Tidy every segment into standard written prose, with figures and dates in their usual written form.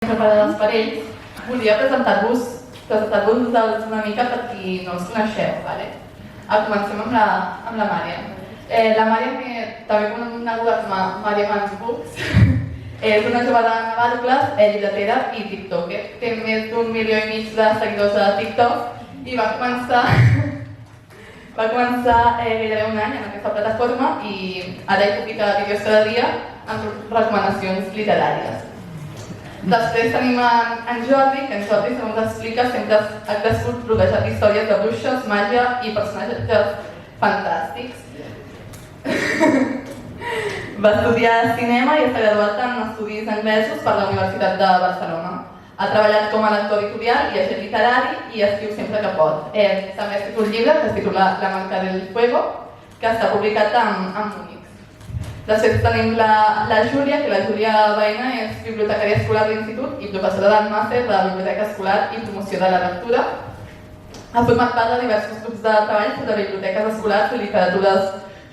preparades per ells, volia presentar-vos una mica per qui no els coneixeu. Comencem amb la Màriam. La Màriam, també coneguda com a Màriam Ansbooks, és una jove de Navarcles, llibretera i tiktoker. Té més d'1,5 milió de seguidors a TikTok i va començar gairebé un any en aquesta plataforma i ara hi publica vídeos cada dia amb recomanacions literàries. Després tenim en Jordi, que en Jordi, segons explica, sempre ha crescut rodejat d'històries de bruixes, màgia i personatges fantàstics. Va estudiar cinema i està graduat en estudis anglesos per la Universitat de Barcelona. Ha treballat com a lector editorial i agent literari i escriu sempre que pot. També ha escrit un llibre que es titula La marca del fuego, que està publicat en Múnich. Després tenim la Júlia, que la Júlia Baena és bibliotecària escolar de l'institut i professora del màster de Biblioteca Escolar i Promoció de la Lectura. Ha format part de diversos grups de treball sobre biblioteques escolars i literatures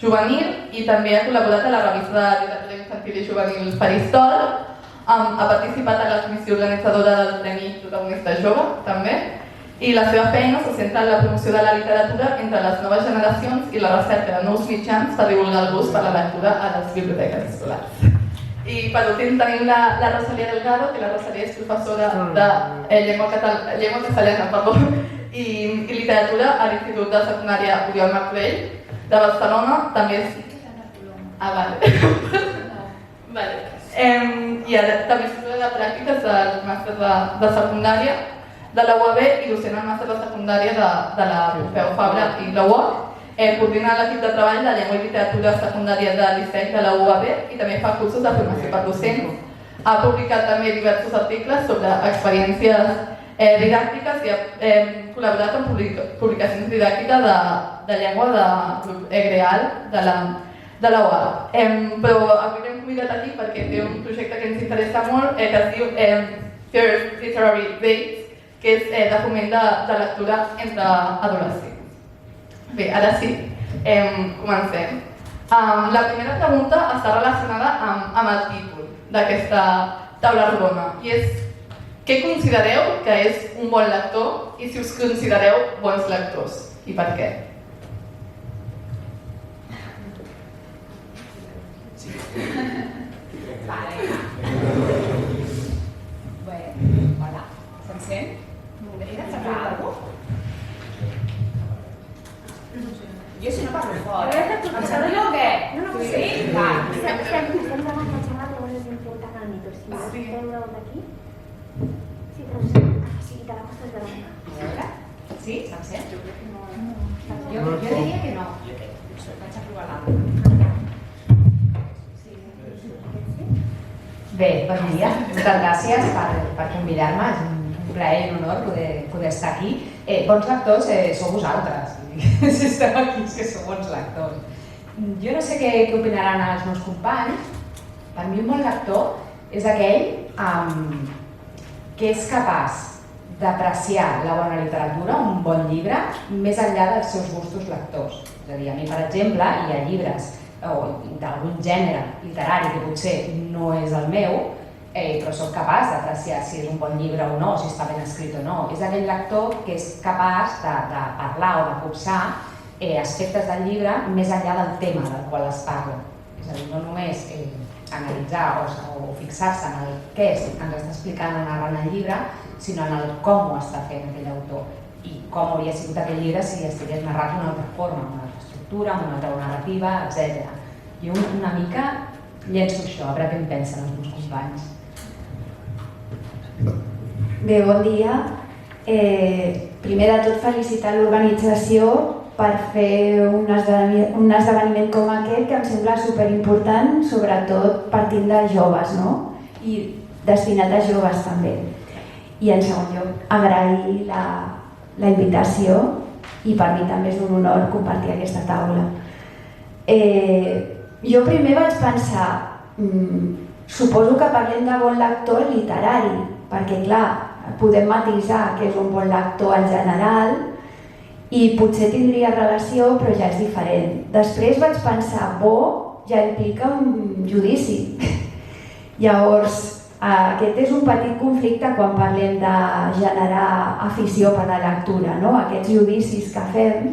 juvenil i també ha col·laborat a la revista de literatura infantil i juvenil Faristol. Ha participat a la comissió organitzadora del Premi Protagonista Jove, també, i la seva feina se centra en la promoció de la literatura entre les noves generacions i la recerca de nous mitjans per divulgar el gust per la lectura a les biblioteques escolars. I per últim tenim la Rosalía Delgado, que la Rosalía és professora de llengua castellana i literatura a l'Institut de Secundària Oriol Martorell de Barcelona. També és... I ara també és professora de pràctiques del màster de secundària de la UAB i docent al màster de secundària de la Pompeu Fabra i la UOC. Coordina l'equip de treball de llengua i literatura secundària de l'ISEC de la UAB i també fa cursos de formació per docents. Ha publicat també diversos articles sobre experiències didàctiques i ha col·laborat en publicacions didàctiques de llengua de grup Greal de la UAB. Però avui l'hem convidat aquí perquè té un projecte que ens interessa molt que es diu First Literary Dates, que és de foment de lectura entre adolescents. Bé, ara sí, comencem. La primera pregunta està relacionada amb el títol d'aquesta taula rodona i és: què considereu que és un bon lector i si us considereu bons lectors i per què? Hola, se'm sent? He de xerrar alguna cosa? Jo si no parlo fort. Em sentiu o què? Sí? Va. Estem davant la xerrada, però és important el micro. Si vols veure d'aquí... Sí, però sí, te la costes de la... A veure? Sí? Se'm sent? Jo crec que no. Jo diria que no. Vaig a provar l'altre. Bé, bon dia. Moltes gràcies per convidar-me. És un plaer i un honor poder estar aquí. Bons lectors sou vosaltres. Si esteu aquí és que sou bons lectors. Jo no sé què opinaran els meus companys. Per mi un bon lector és aquell que és capaç d'apreciar la bona literatura, un bon llibre, més enllà dels seus gustos lectors. És a dir, a mi, per exemple, hi ha llibres d'algun gènere literari que potser no és el meu, però soc capaç d'apreciar si és un bon llibre o no, si està ben escrit o no. És aquell lector que és capaç de parlar o de copsar aspectes del llibre més enllà del tema del qual es parla. És a dir, no només analitzar o fixar-se en el què ens està explicant o narrant el llibre, sinó en el com ho està fent aquell autor i com hauria sigut aquell llibre si estigués narrat d'una altra forma, amb una altra estructura, amb una altra narrativa, etc. Jo una mica llenço això, a veure què en pensen els meus companys. Bé, bon dia. Primer de tot felicitar l'organització per fer un esdeveniment com aquest que em sembla superimportant, sobretot partint de joves, no? I destinat a joves també. I en segon lloc, agrair la invitació i per mi també és un honor compartir aquesta taula. Jo primer vaig pensar, suposo que parlem de bon lector literari, perquè clar, podem matisar que és un bon lector en general i potser tindria relació però ja és diferent. Després vaig pensar, bo ja implica un judici. Llavors, Aquest és un petit conflicte quan parlem de generar afició per la lectura, no? Aquests judicis que fem,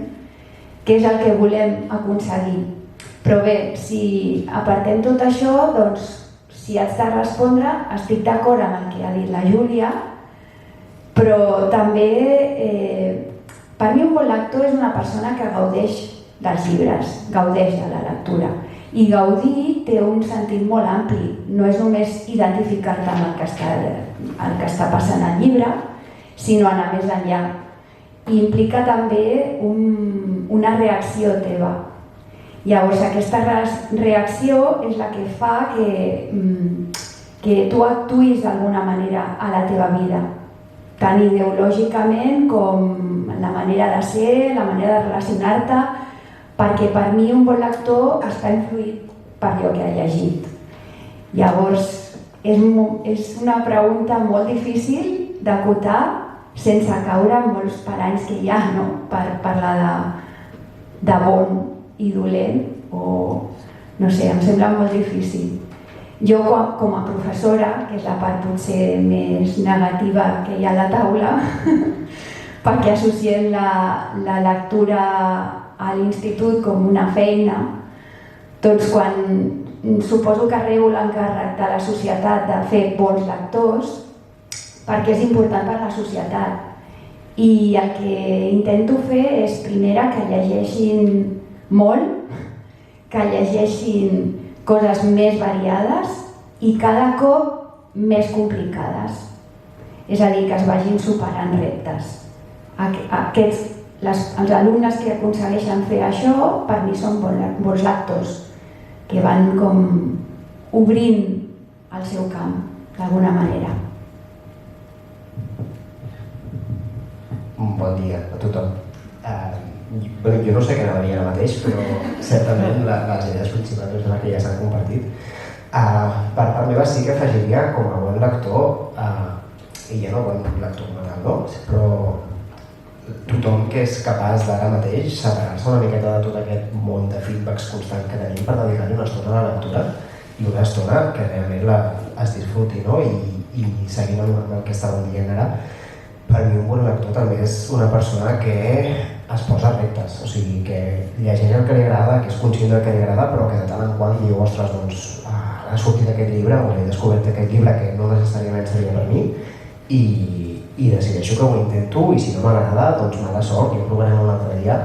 què és el que volem aconseguir. Però bé, si apartem tot això, doncs, si haig de respondre, estic d'acord amb el que ha dit la Júlia, però també, per mi un bon lector és una persona que gaudeix dels llibres, gaudeix de la lectura. I gaudir té un sentit molt ampli, no és només identificar-te amb el que està passant al llibre, sinó anar més enllà. I implica també una reacció teva. Llavors aquesta reacció és la que fa que tu actuïs d'alguna manera a la teva vida, tant ideològicament com la manera de ser, la manera de relacionar-te, perquè per mi un bon lector està influït per allò que ha llegit. Llavors, és una pregunta molt difícil d'acotar sense caure en molts paranys que hi ha, no? Per parlar de bon i dolent, o no sé, em sembla molt difícil. Jo com a professora, que és la part potser més negativa que hi ha a la taula, perquè associem la lectura a l'institut com una feina, doncs quan suposo que rebo l'encàrrec de la societat de fer bons lectors, perquè és important per la societat. I el que intento fer és, primera, que llegeixin molt, que llegeixin coses més variades i cada cop més complicades. És a dir, que es vagin superant reptes. Els alumnes que aconsegueixen fer això, per mi són bons lectors, que van com obrint el seu camp, d'alguna manera. Bon dia a tothom. Jo no sé què anaria ara mateix, però certament les idees principals són les que ja s'han compartit. Per part meva sí que afegiria com a bon lector, i ja no bon lector com a tal, no? Però tothom que és capaç d'ara mateix separar-se una miqueta de tot aquest món de feedbacks constant que tenim per dedicar-hi una estona a la lectura i una estona que realment es disfruti, no? I seguint amb el que estàvem dient ara, per mi un bon lector també és una persona que es posa reptes, o sigui, que llegeix el que li agrada, que és conscient del que li agrada, però que de tant en quant diu, ostres, doncs, ha sortit aquest llibre o he descobert aquest llibre que no necessàriament seria per mi i decideixo que ho intento i si no m'agrada, doncs mala sort, ja ho provarem un altre dia,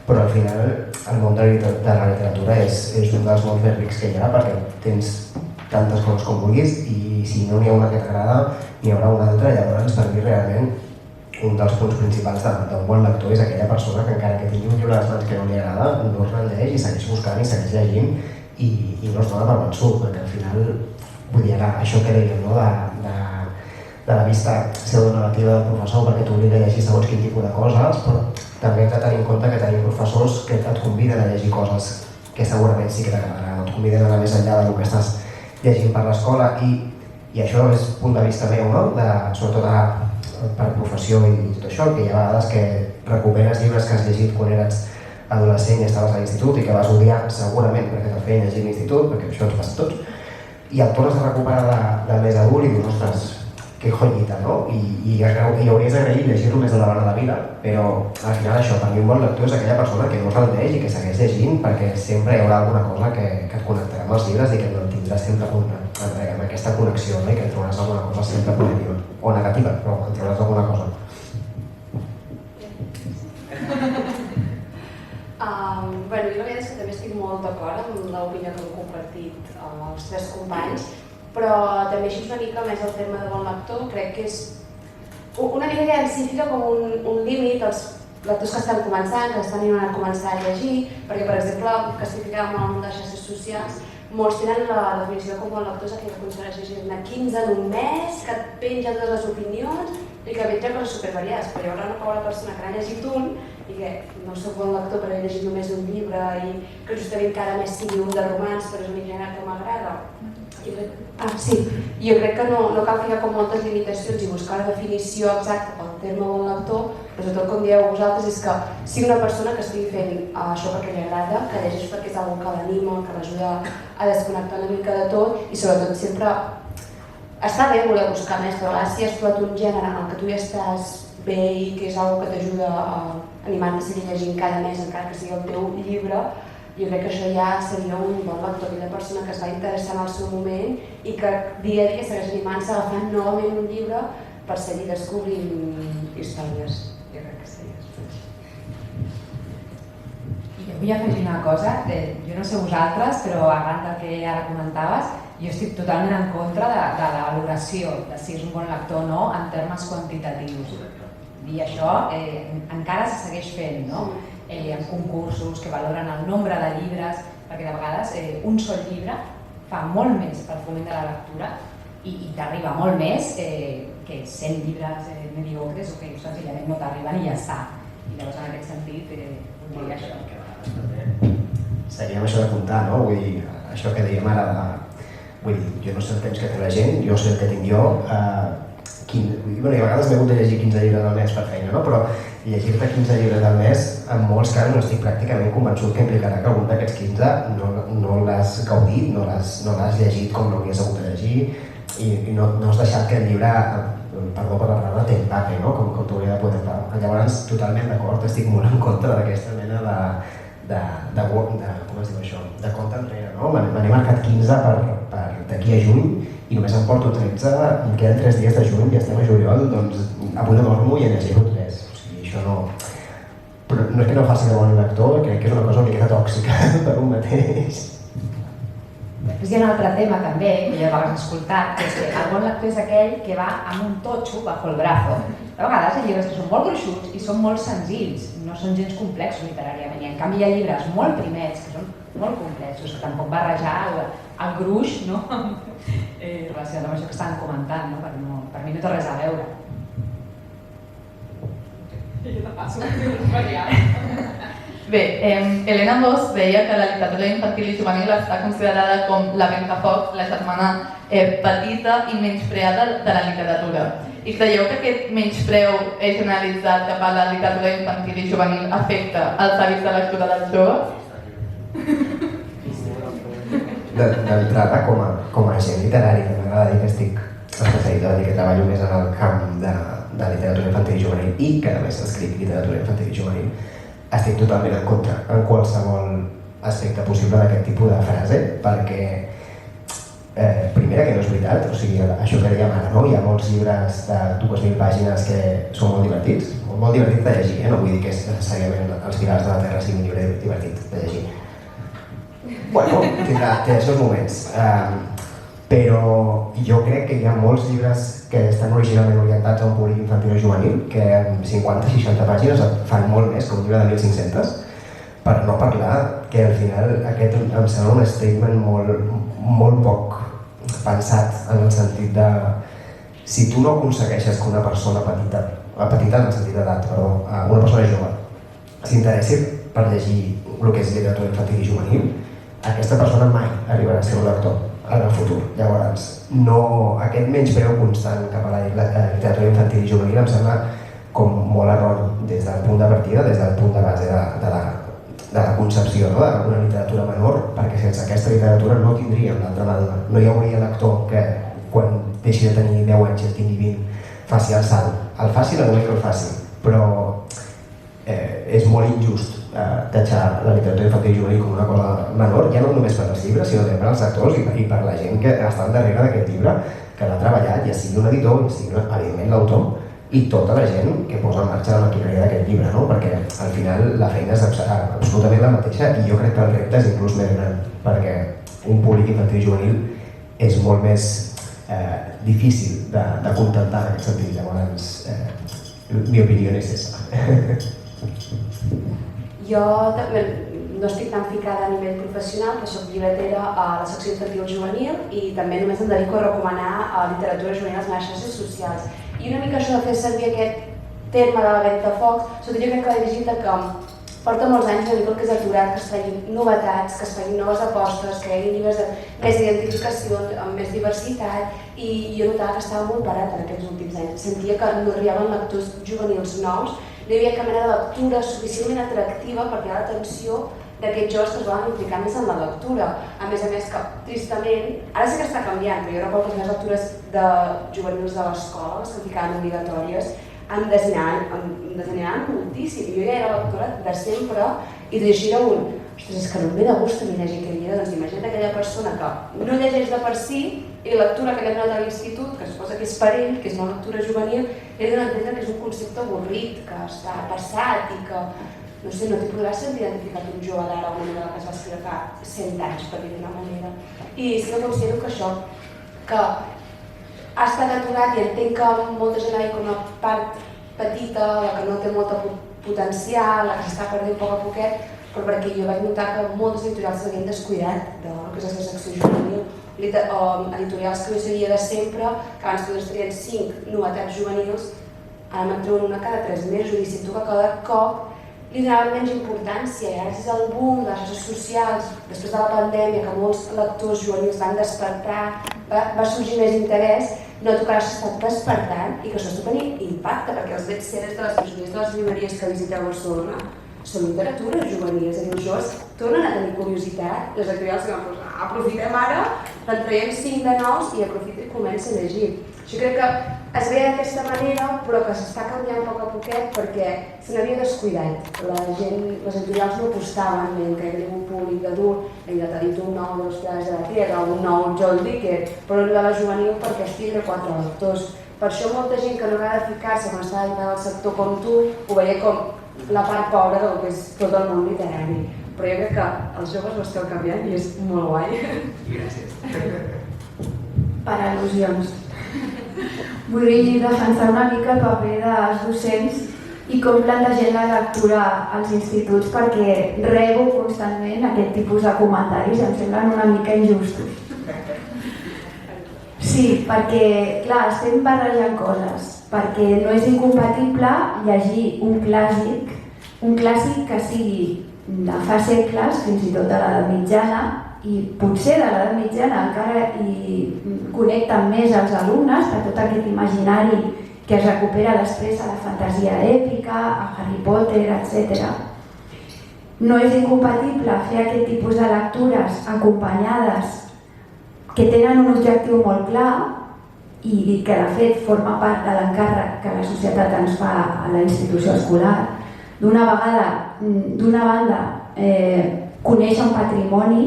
però al final el món de la literatura és un dels mons més rics que hi ha perquè tens tantes coses com vulguis i si no n'hi ha una que t'agrada, n'hi haurà una altra. Llavors, per mi realment un dels punts principals d'un bon lector és aquella persona que encara que tingui un llibre a les mans que no li agrada, no es rendeix i segueix buscant i segueix llegint i no es dona per vençut, perquè al final, vull dir, això que dèiem, no? de la vista pseudonegativa del professor perquè t'obliga a llegir segons quin tipus de coses, però també hem de tenir en compte que tenim professors que et conviden a llegir coses que segurament sí que t'agradaran, et conviden a anar més enllà del que estàs llegint per l'escola i això és punt de vista meu, no? Sobretot per professió i tot això, que hi ha vegades que recuperes llibres que has llegit quan eres adolescent i estaves a l'institut i que vas odiar segurament perquè te'l feien llegir a l'institut, perquè això ens passa a tots, i el tornes a recuperar de més adult i dius, ostres, que joyita, no? I hauries d'agrair llegir-lo més endavant a la vida, però al final això, per mi un bon lector és aquella persona que no es rendeix i que segueix llegint perquè sempre hi haurà alguna cosa que et connectarà amb els llibres i que et mantindràs sempre amb aquesta connexió, no? I que et trobaràs alguna cosa sempre positiva o negativa, però et trobaràs alguna cosa. Bueno, jo la veritat és que també estic molt d'acord amb l'opinió que han compartit els tres companys, però també així una mica més el terme de bon lector, crec que és una mica que identifica com un límit als lectors que estan començant, que estan intentant començar a llegir, perquè per exemple, que classificàvem el món de xarxes socials, molts tenen la definició de com bon lector és aquell que aconsegueix llegir-ne 15 en un mes, que et penja totes les opinions i que penja coses supervariades, però hi haurà una persona que n'ha llegit un i que no soc bon lector per haver llegit només un llibre i que justament cada mes sigui un de romans, però és un gènere que m'agrada. Jo crec que no cal ficar com moltes limitacions i buscar la definició exacta pel terme bon lector, però sobretot com dieu vosaltres és que sigui una persona que estigui fent això perquè li agrada, que llegeix perquè és algo que l'anima, que l'ajuda a desconnectar una mica de tot i sobretot sempre està bé voler buscar més, però a vegades si has trobat un gènere en el que tu ja estàs bé i que és una cosa que t'ajuda a animar-te a seguir llegint cada mes, encara que sigui el teu llibre, jo crec que això ja seria un bon lector, aquella persona que es va interessar en el seu moment i que dia a dia segueix animant-se a agafar novament un llibre per seguir descobrint històries. Jo crec que seria això. Jo vull afegir una cosa, jo no sé vosaltres, però arran del que ara comentaves, jo estic totalment en contra de la valoració de si és un bon lector o no en termes quantitatius. I això encara se segueix fent, no? En concursos que valoren el nombre de llibres, perquè de vegades un sol llibre fa molt més pel foment de la lectura i t'arriba molt més que 100 llibres mediocres o que senzillament no t'arriben i ja està. I llavors en aquest sentit vull dir això. Seguim això de comptar, no? Vull dir, això que dèiem ara de... Vull dir, jo no sé el temps que té la gent, jo sé el que tinc jo. I a vegades m'he hagut de llegir 15 llibres al mes per feina, no? Però llegir-te 15 llibres al mes, en molts casos no estic pràcticament convençut que implicarà que algun d'aquests 15 no l'has gaudit, no l'has llegit com l'hauries hagut de llegir i no has deixat que el llibre, perdó per la paraula, t'empape, no? Com t'hauria de poder empapar. Llavors, totalment d'acord, estic molt en contra d'aquesta mena com es diu això? De compte enrere, no? Me n'he marcat 15 per d'aquí a juny i només em porto 13, em queden 3 dies de juny i estem a juliol, doncs avui no dormo i en llegeixo 3. O sigui, això no... Però no és que no faci de bon lector, crec que és una cosa una miqueta tòxica per un mateix. Després hi ha un altre tema també, que ja l'hagués escoltat, que és que el bon lector és aquell que va amb un totxo bajo el brazo. A vegades hi ha llibres que són molt gruixuts i són molt senzills, no són gens complexos literàriament, i en canvi hi ha llibres molt primets que són molt complexos, que tampoc barrejar el gruix, no? Relacionat amb això que estan comentant, no? Per mi no té res a veure. Bé, Elena Bosch deia que la literatura infantil i juvenil està considerada com la Ventafocs, la germana petita i menyspreada de la literatura. I creieu que aquest menyspreu generalitzat cap a la literatura infantil i juvenil afecta els hàbits de lectura dels joves? D'entrada, com a agent literari, que m'agrada dir que estic especialitzat i que treballo més en el camp de literatura infantil i juvenil i que a més escric literatura infantil i juvenil, estic totalment en contra en qualsevol aspecte possible d'aquest tipus de frase, perquè primera que no és veritat, o sigui, això que dèiem ara, no? Hi ha molts llibres de 2.000 pàgines que són molt divertits, molt divertits de llegir, no vull dir que és necessàriament Els Pilars de la Terra sigui un llibre divertit de llegir. Bueno, té els seus moments, però jo crec que hi ha molts llibres que estan originalment orientats a un públic infantil o juvenil que en 50-60 pàgines fan molt més que un llibre de 1.500, per no parlar que al final aquest em sembla un statement molt poc pensat en el sentit de si tu no aconsegueixes que una persona petita en el sentit d'edat, perdó, una persona jove s'interessi per llegir el que és literatura infantil i juvenil, aquesta persona mai arribarà a ser un lector en el futur. Llavors, aquest menyspreu constant cap a la literatura infantil i juvenil em sembla com molt erroni des del punt de partida, des del punt de base de la concepció d'una literatura menor, perquè sense aquesta literatura no tindríem l'altra madura. No hi hauria lector que quan deixi de tenir 10 anys i tingui 20 faci el salt. El faci no només que el faci, però és molt injust tatxar la literatura infantil i juvenil com una cosa menor, ja no només per als llibres, sinó també per als actors i per la gent que està darrere d'aquest llibre, que l'ha treballat, ja sigui un editor, ja sigui evidentment l'autor, i tota la gent que posa en marxa la maquinària d'aquest llibre, no? Perquè al final la feina és absolutament la mateixa i jo crec que el repte és inclús més gran, perquè un públic infantil i juvenil és molt més difícil de contentar en aquest sentit. Llavors, mi opinió és esa. Jo no estic tan ficada a nivell professional, que soc llibretera a la secció infantil juvenil i també només em dedico a recomanar literatura juvenil a les meves xarxes socials. I una mica això de fer servir aquest terme de la Ventafocs, sobretot jo crec que la Virgita que porta molts anys una mica el que és aturat, que es feien novetats, que es feien noves apostes, que hi hagi llibres de més identificació, amb més diversitat, i jo notava que estava molt parat en aquests últims anys. Sentia que no arribaven lectors juvenils nous, no hi havia cap mena de lectura suficientment atractiva per cridar l'atenció d'aquests joves que es volen implicar més en la lectura. A més, que tristament, ara sí que està canviant, però jo recordo que les lectures de juvenils de l'escola, les que ficaven obligatòries, em desaniraven moltíssim. Jo ja era lectora de sempre i d'així era ostres, és que no em ve de gust a mi llegir aquell llibre, doncs imagina't aquella persona que no llegeix de per si i la lectura que li ha donat a l'institut, que es suposa que és per ell, que és una lectura juvenil, he de entendre que és un concepte avorrit, que està passat i que, no sé, no t'hi podràs sentir identificat un jove d'ara una novel·la que es va escriure fa 100 anys, per dir d'una manera. I sí que considero que això, que ha estat aturat i entenc que molta gent ha dit com una part petita, la que no té molta potencial, la que s'està perdent a poc a poquet, però perquè jo vaig notar que moltes editorials s'havien descuidat del que és la secció juvenil, editorials que jo seguia de sempre, que abans només tenien 5 novetats juvenils, ara me'n treuen una cada 3 mesos i sento que cada cop li donaven menys importància i gràcies al boom de les xarxes socials, després de la pandèmia, que molts lectors juvenils van despertar, va sorgir més interès, noto que ara s'ha estat despertant i que això està tenint impacte, perquè els bestsellers de les majories de les llibreries que visiteu a Barcelona són literatura juvenil, és a dir, els joves tornen a tenir curiositat, les editorials que van posar, aprofitem ara, en traiem 5 de nous i aprofita i comença a llegir. Jo crec que es veia d'aquesta manera, però que s'està canviant a poc a poquet perquè se n'havia descuidat. La gent, les editorials no apostaven en que hi havia un públic adult, i t'ha dit un nou dels Pilares de la Tierra, un nou John Dicker, però no la juvenil perquè estigui de 4 lectors. Per això molta gent que no agrada ficar-se quan està dintre del sector com tu, ho veia com la part pobra del que és tot el món literari. Però jo crec que els joves ho esteu canviant i és molt guai. Gràcies. Per al·lusions. Vull defensar una mica el paper dels docents i com plantegem la lectura als instituts, perquè rebo constantment aquest tipus de comentaris i em semblen una mica injustos. Sí, perquè, clar, estem barrejant coses, perquè no és incompatible llegir un clàssic que sigui de fa segles, fins i tot de l'edat mitjana, i potser de l'edat mitjana encara hi connecten més els alumnes per tot aquest imaginari que es recupera després a la fantasia èpica, a Harry Potter, etc. No és incompatible fer aquest tipus de lectures acompanyades que tenen un objectiu molt clar i que de fet forma part de l'encàrrec que la societat ens fa a la institució escolar. D'una banda, conèixer un patrimoni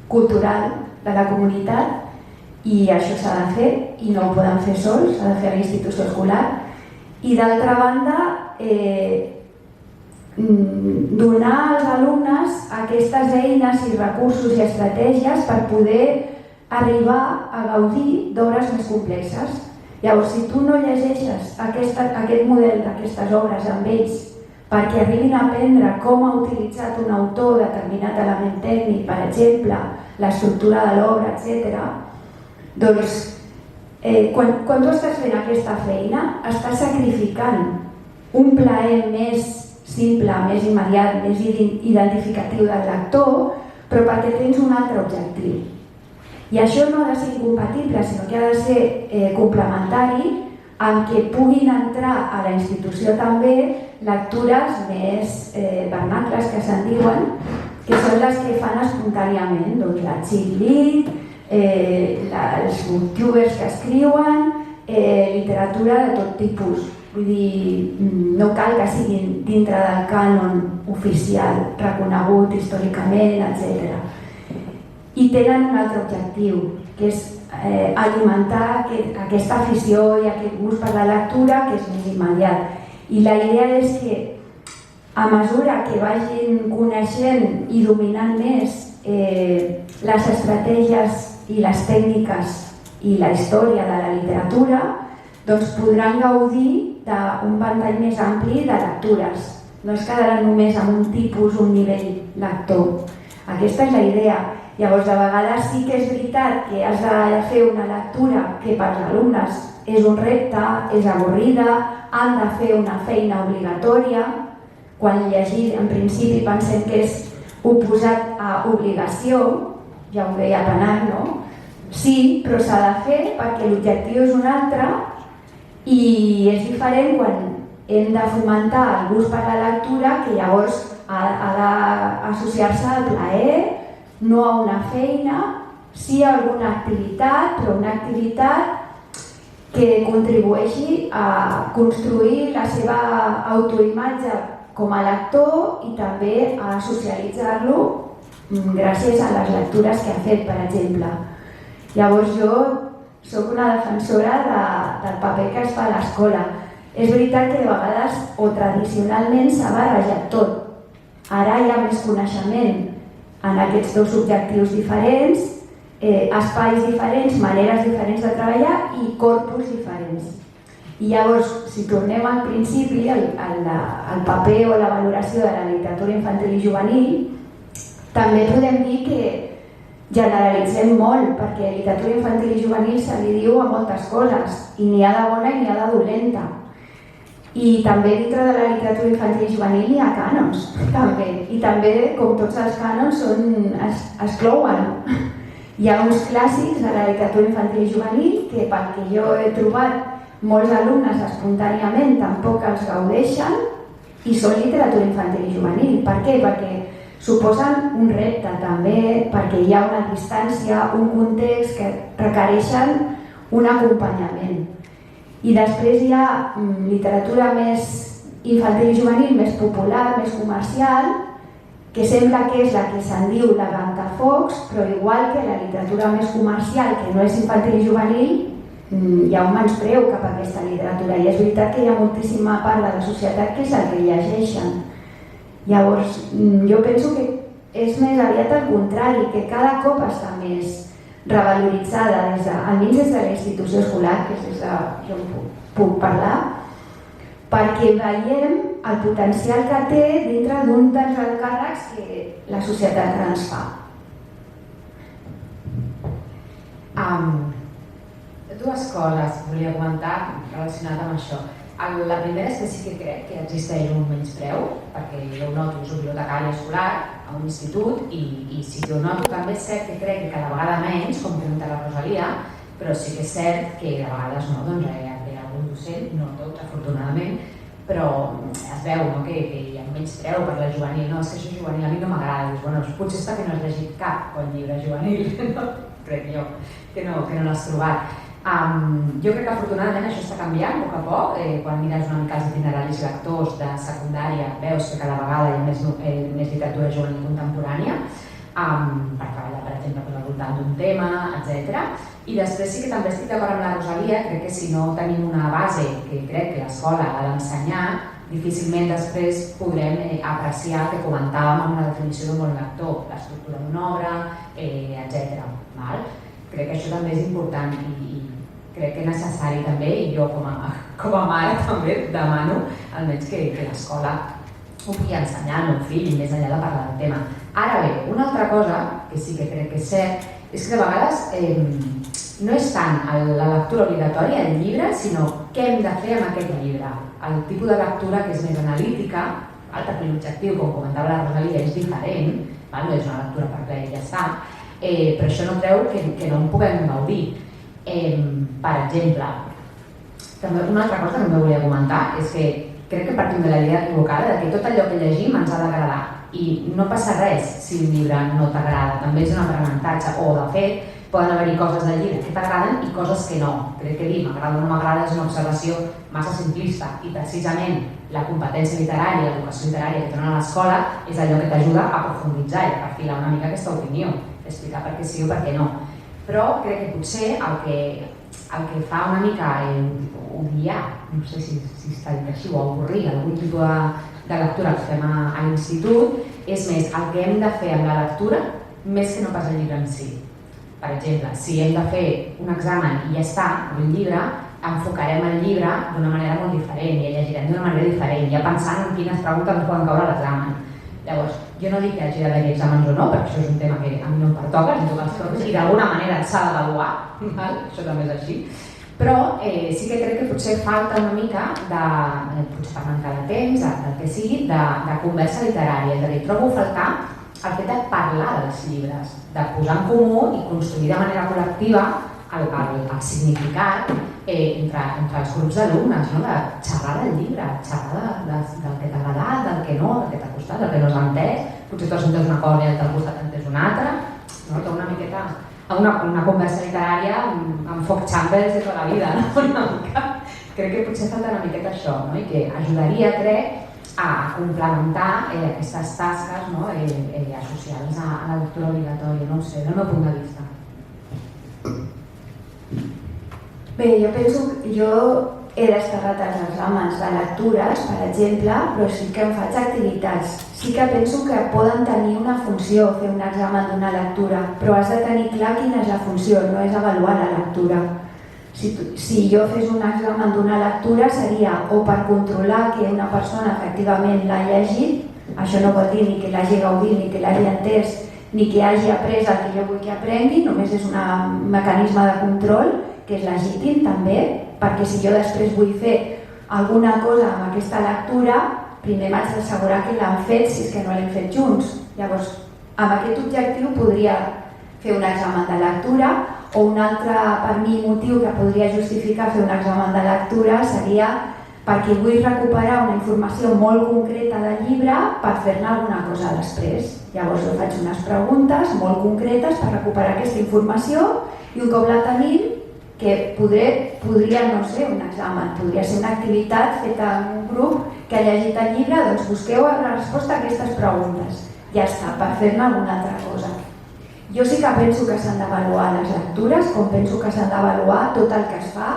cultural de la comunitat i això s'ha de fer i no ho poden fer sols, s'ha de fer a la institució escolar. I d'altra banda, donar als alumnes aquestes eines i recursos i estratègies per poder arribar a gaudir d'obres més complexes. Llavors, si tu no llegeixes aquest model d'aquestes obres amb ells perquè arribin a aprendre com ha utilitzat un autor determinat element tècnic, per exemple, l'estructura de l'obra, etc., doncs, quan tu estàs fent aquesta feina, estàs sacrificant un plaer més simple, més immediat, més identificatiu del lector, però perquè tens un altre objectiu. I això no ha de ser incompatible, sinó que ha de ser complementari amb què puguin entrar a la institució també lectures més vernacles, que se'n diuen, que són les que fan espontàniament, doncs la chick lit, els booktubers que escriuen, literatura de tot tipus. Vull dir, no cal que siguin dintre del cànon oficial, reconegut històricament, etc. I tenen un altre objectiu, que és alimentar aquesta afició i aquest gust per la lectura, que és més immediat. I la idea és que a mesura que vagin coneixent i dominant més les estratègies i les tècniques i la història de la literatura, doncs podran gaudir d'un ventall més ampli de lectures. No es quedaran només amb un tipus, un nivell lector. Aquesta és la idea. Llavors, de vegades sí que és veritat que has de fer una lectura que per als alumnes és un repte, és avorrida, han de fer una feina obligatòria, quan llegir en principi pensem que és oposat a obligació, ja ho veia penat, no? Sí, però s'ha de fer perquè l'objectiu és un altre i és diferent quan hem de fomentar el gust per la lectura, que llavors ha d'associar-se al plaer, no a una feina, sí a alguna activitat, però una activitat que contribueixi a construir la seva autoimatge com a lector i també a socialitzar-lo gràcies a les lectures que ha fet, per exemple. Llavors jo soc una defensora del paper que es fa a l'escola. És veritat que de vegades o tradicionalment s'ha barrejat tot. Ara hi ha més coneixement en aquests dos objectius diferents, espais diferents, maneres diferents de treballar i corpus diferents. I llavors, si tornem al principi, al paper o la valoració de la literatura infantil i juvenil, també podem dir que generalitzem molt, perquè literatura infantil i juvenil se li diu a moltes coses, i n'hi ha de bona i n'hi ha de dolenta. I també dintre de la literatura infantil i juvenil hi ha cànons, també. I també, com tots els cànons, es clouen. Hi ha uns clàssics de la literatura infantil i juvenil que, pel que jo he trobat, molts alumnes espontàniament tampoc els gaudeixen i són literatura infantil i juvenil. Per què? Perquè suposen un repte també, perquè hi ha una distància, un context que requereixen un acompanyament. I després hi ha literatura més infantil i juvenil, més popular, més comercial, que sembla que és la que se'n diu la ventafocs, però igual que la literatura més comercial, que no és infantil i juvenil, hi ha un menyspreu cap a aquesta literatura. I és veritat que hi ha moltíssima part de la societat que és la que llegeixen. Llavors, jo penso que és més aviat al contrari, que cada cop està més revaloritzada, almenys des de la institució escolar, que és des de jo puc parlar, perquè veiem el potencial que té dintre d'un dels encàrrecs que la societat ens fa. Dues coses volia comentar relacionades amb això. La primera és que sí que crec que existeix un menyspreu, perquè jo ho noto, soc bibliotecària escolar a un institut i sí que ho noto. També és cert que crec que cada vegada menys, com comenta la Rosalia, però sí que és cert que de vegades no, doncs hi ha algun docent, no tot afortunadament, però es veu que hi ha un menyspreu per la juvenil. No, és que això juvenil a mi no m'agrada. Bueno, potser és perquè no has llegit cap bon llibre juvenil, crec jo, que no l'has trobat. Jo crec que afortunadament això està canviant a poc a poc. Quan mires una mica els itineraris lectors de secundària veus que cada vegada hi ha més literatura juvenil contemporània per treballar, per exemple, al voltant d'un tema, etc. I després sí que també estic d'acord amb la Rosalia, crec que si no tenim una base que crec que l'escola ha d'ensenyar, difícilment després podrem apreciar el que comentàvem amb la definició d'un bon lector, l'estructura d'una obra, etc. Crec que això també és important i crec que és necessari també, i jo com a mare també demano almenys que l'escola ho pugui ensenyar al meu fill, més enllà de parlar del tema. Ara bé, una altra cosa que sí que crec que és cert és que de vegades no és tant la lectura obligatòria del llibre, sinó què hem de fer amb aquest llibre. El tipus de lectura que és més analítica, perquè l'objectiu, com comentava la Rosalia, és diferent, no és una lectura per plaer i ja està, però això no treu que no en puguem gaudir. Per exemple, també una altra cosa que també volia comentar és que crec que partim de la idea equivocada de que tot allò que llegim ens ha d'agradar i no passa res si un llibre no t'agrada, també és un aprenentatge o de fet poden haver-hi coses del llibre que t'agraden i coses que no. Crec que dir m'agrada o no m'agrada és una observació massa simplista i precisament la competència literària, l'educació literària que tenen a l'escola és allò que t'ajuda a profunditzar i a perfilar una mica aquesta opinió, explicar per què sí o per què no. Però crec que potser el que fa una mica obviar, no sé si està dit així, o avorrir algun tipus de lectura que fem a l'institut, és més el que hem de fer amb la lectura més que no pas el llibre en si. Per exemple, si hem de fer un examen i ja està, el llibre, enfocarem el llibre d'una manera molt diferent i el llegirem d'una manera diferent, ja pensant en quines preguntes ens poden caure a l'examen. Llavors, jo no dic que hagi d'haver exàmens o no, perquè això és un tema que a mi no em pertoca, ni toca els propis, i d'alguna manera s'ha d'avaluar, això també és així, però sí que crec que potser falta una mica, potser per mancar de temps, del que sigui, de conversa literària, és a dir, trobo a faltar el fet de parlar dels llibres, de posar en comú i construir de manera col·lectiva el significat entre els grups d'alumnes, no? De xerrar del llibre, xerrar del que t'ha agradat, del que no, del que t'ha costat, del que no has entès, potser tu has entès una cosa i t'ha costat entès una altra, no? Tot una miqueta, una conversa literària amb Foc Chambers de tota la vida, no? Una mica. Crec que potser falta una miqueta això, no? I que ajudaria, crec, a complementar aquestes tasques, no? Associades a la lectura obligatòria, no ho sé, del meu punt de vista. Bé, jo penso que jo he descarregat els exàmens de lectures, per exemple, però sí que em faig activitats. Sí que penso que poden tenir una funció fer un examen d'una lectura, però has de tenir clar quina és la funció, no és avaluar la lectura. Si jo fes un examen d'una lectura seria o per controlar que una persona efectivament l'ha llegit, això no vol dir ni que l'hagi gaudit, ni que l'hagi entès, ni que hagi après el que jo vull que aprengui, només és un mecanisme de control que és legítim també, perquè si jo després vull fer alguna cosa amb aquesta lectura, primer m'haig d'assegurar que l'han fet si és que no l'hem fet junts. Llavors, amb aquest objectiu podria fer un examen de lectura, o un altre, per mi, motiu que podria justificar fer un examen de lectura seria perquè vull recuperar una informació molt concreta del llibre per fer-ne alguna cosa després. Llavors jo faig unes preguntes molt concretes per recuperar aquesta informació i un cop la tenim, que podria no ser un examen, podria ser una activitat feta en un grup que ha llegit el llibre, doncs busqueu la resposta a aquestes preguntes. Ja està, per fer-ne alguna altra cosa. Jo sí que penso que s'han d'avaluar les lectures, com penso que s'han d'avaluar tot el que es fa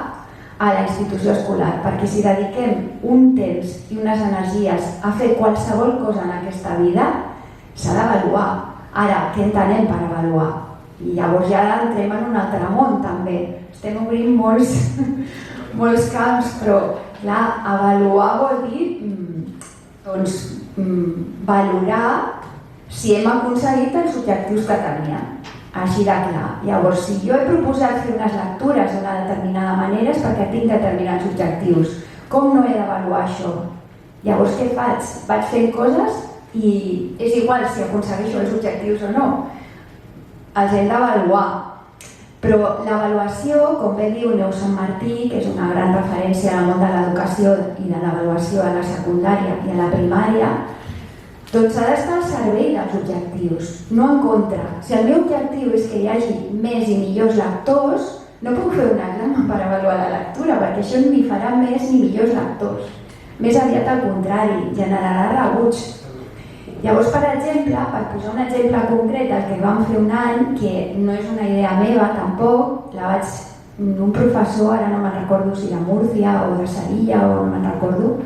a la institució escolar, perquè si dediquem un temps i unes energies a fer qualsevol cosa en aquesta vida, s'ha d'avaluar. Ara, què entenem per avaluar? I llavors ja entrem en un altre món també. Estem obrint molts camps, però clar, avaluar vol dir valorar si hem aconseguit els objectius que teníem. Així de clar. Llavors, si jo he proposat fer unes lectures d'una determinada manera és perquè tinc determinats objectius. Com no he d'avaluar això? Llavors, què faig? Vaig fent coses i és igual si aconsegueixo els objectius o no. Els hem d'avaluar. Però l'avaluació, com bé diu Neus Sant Martí, que és una gran referència al món de l'educació i de l'avaluació a la secundària i a la primària, doncs ha d'estar al servei dels objectius, no en contra. Si el meu objectiu és que hi hagi més i millors lectors, no puc fer un examen per avaluar la lectura, perquè això ni farà més ni millors lectors. Més aviat al contrari, generarà rebuig. Llavors, per exemple, per posar un exemple concret del que vam fer un any, que no és una idea meva tampoc, la vaig un professor, ara no me'n recordo si de Múrcia o de Sevilla o no me'n recordo,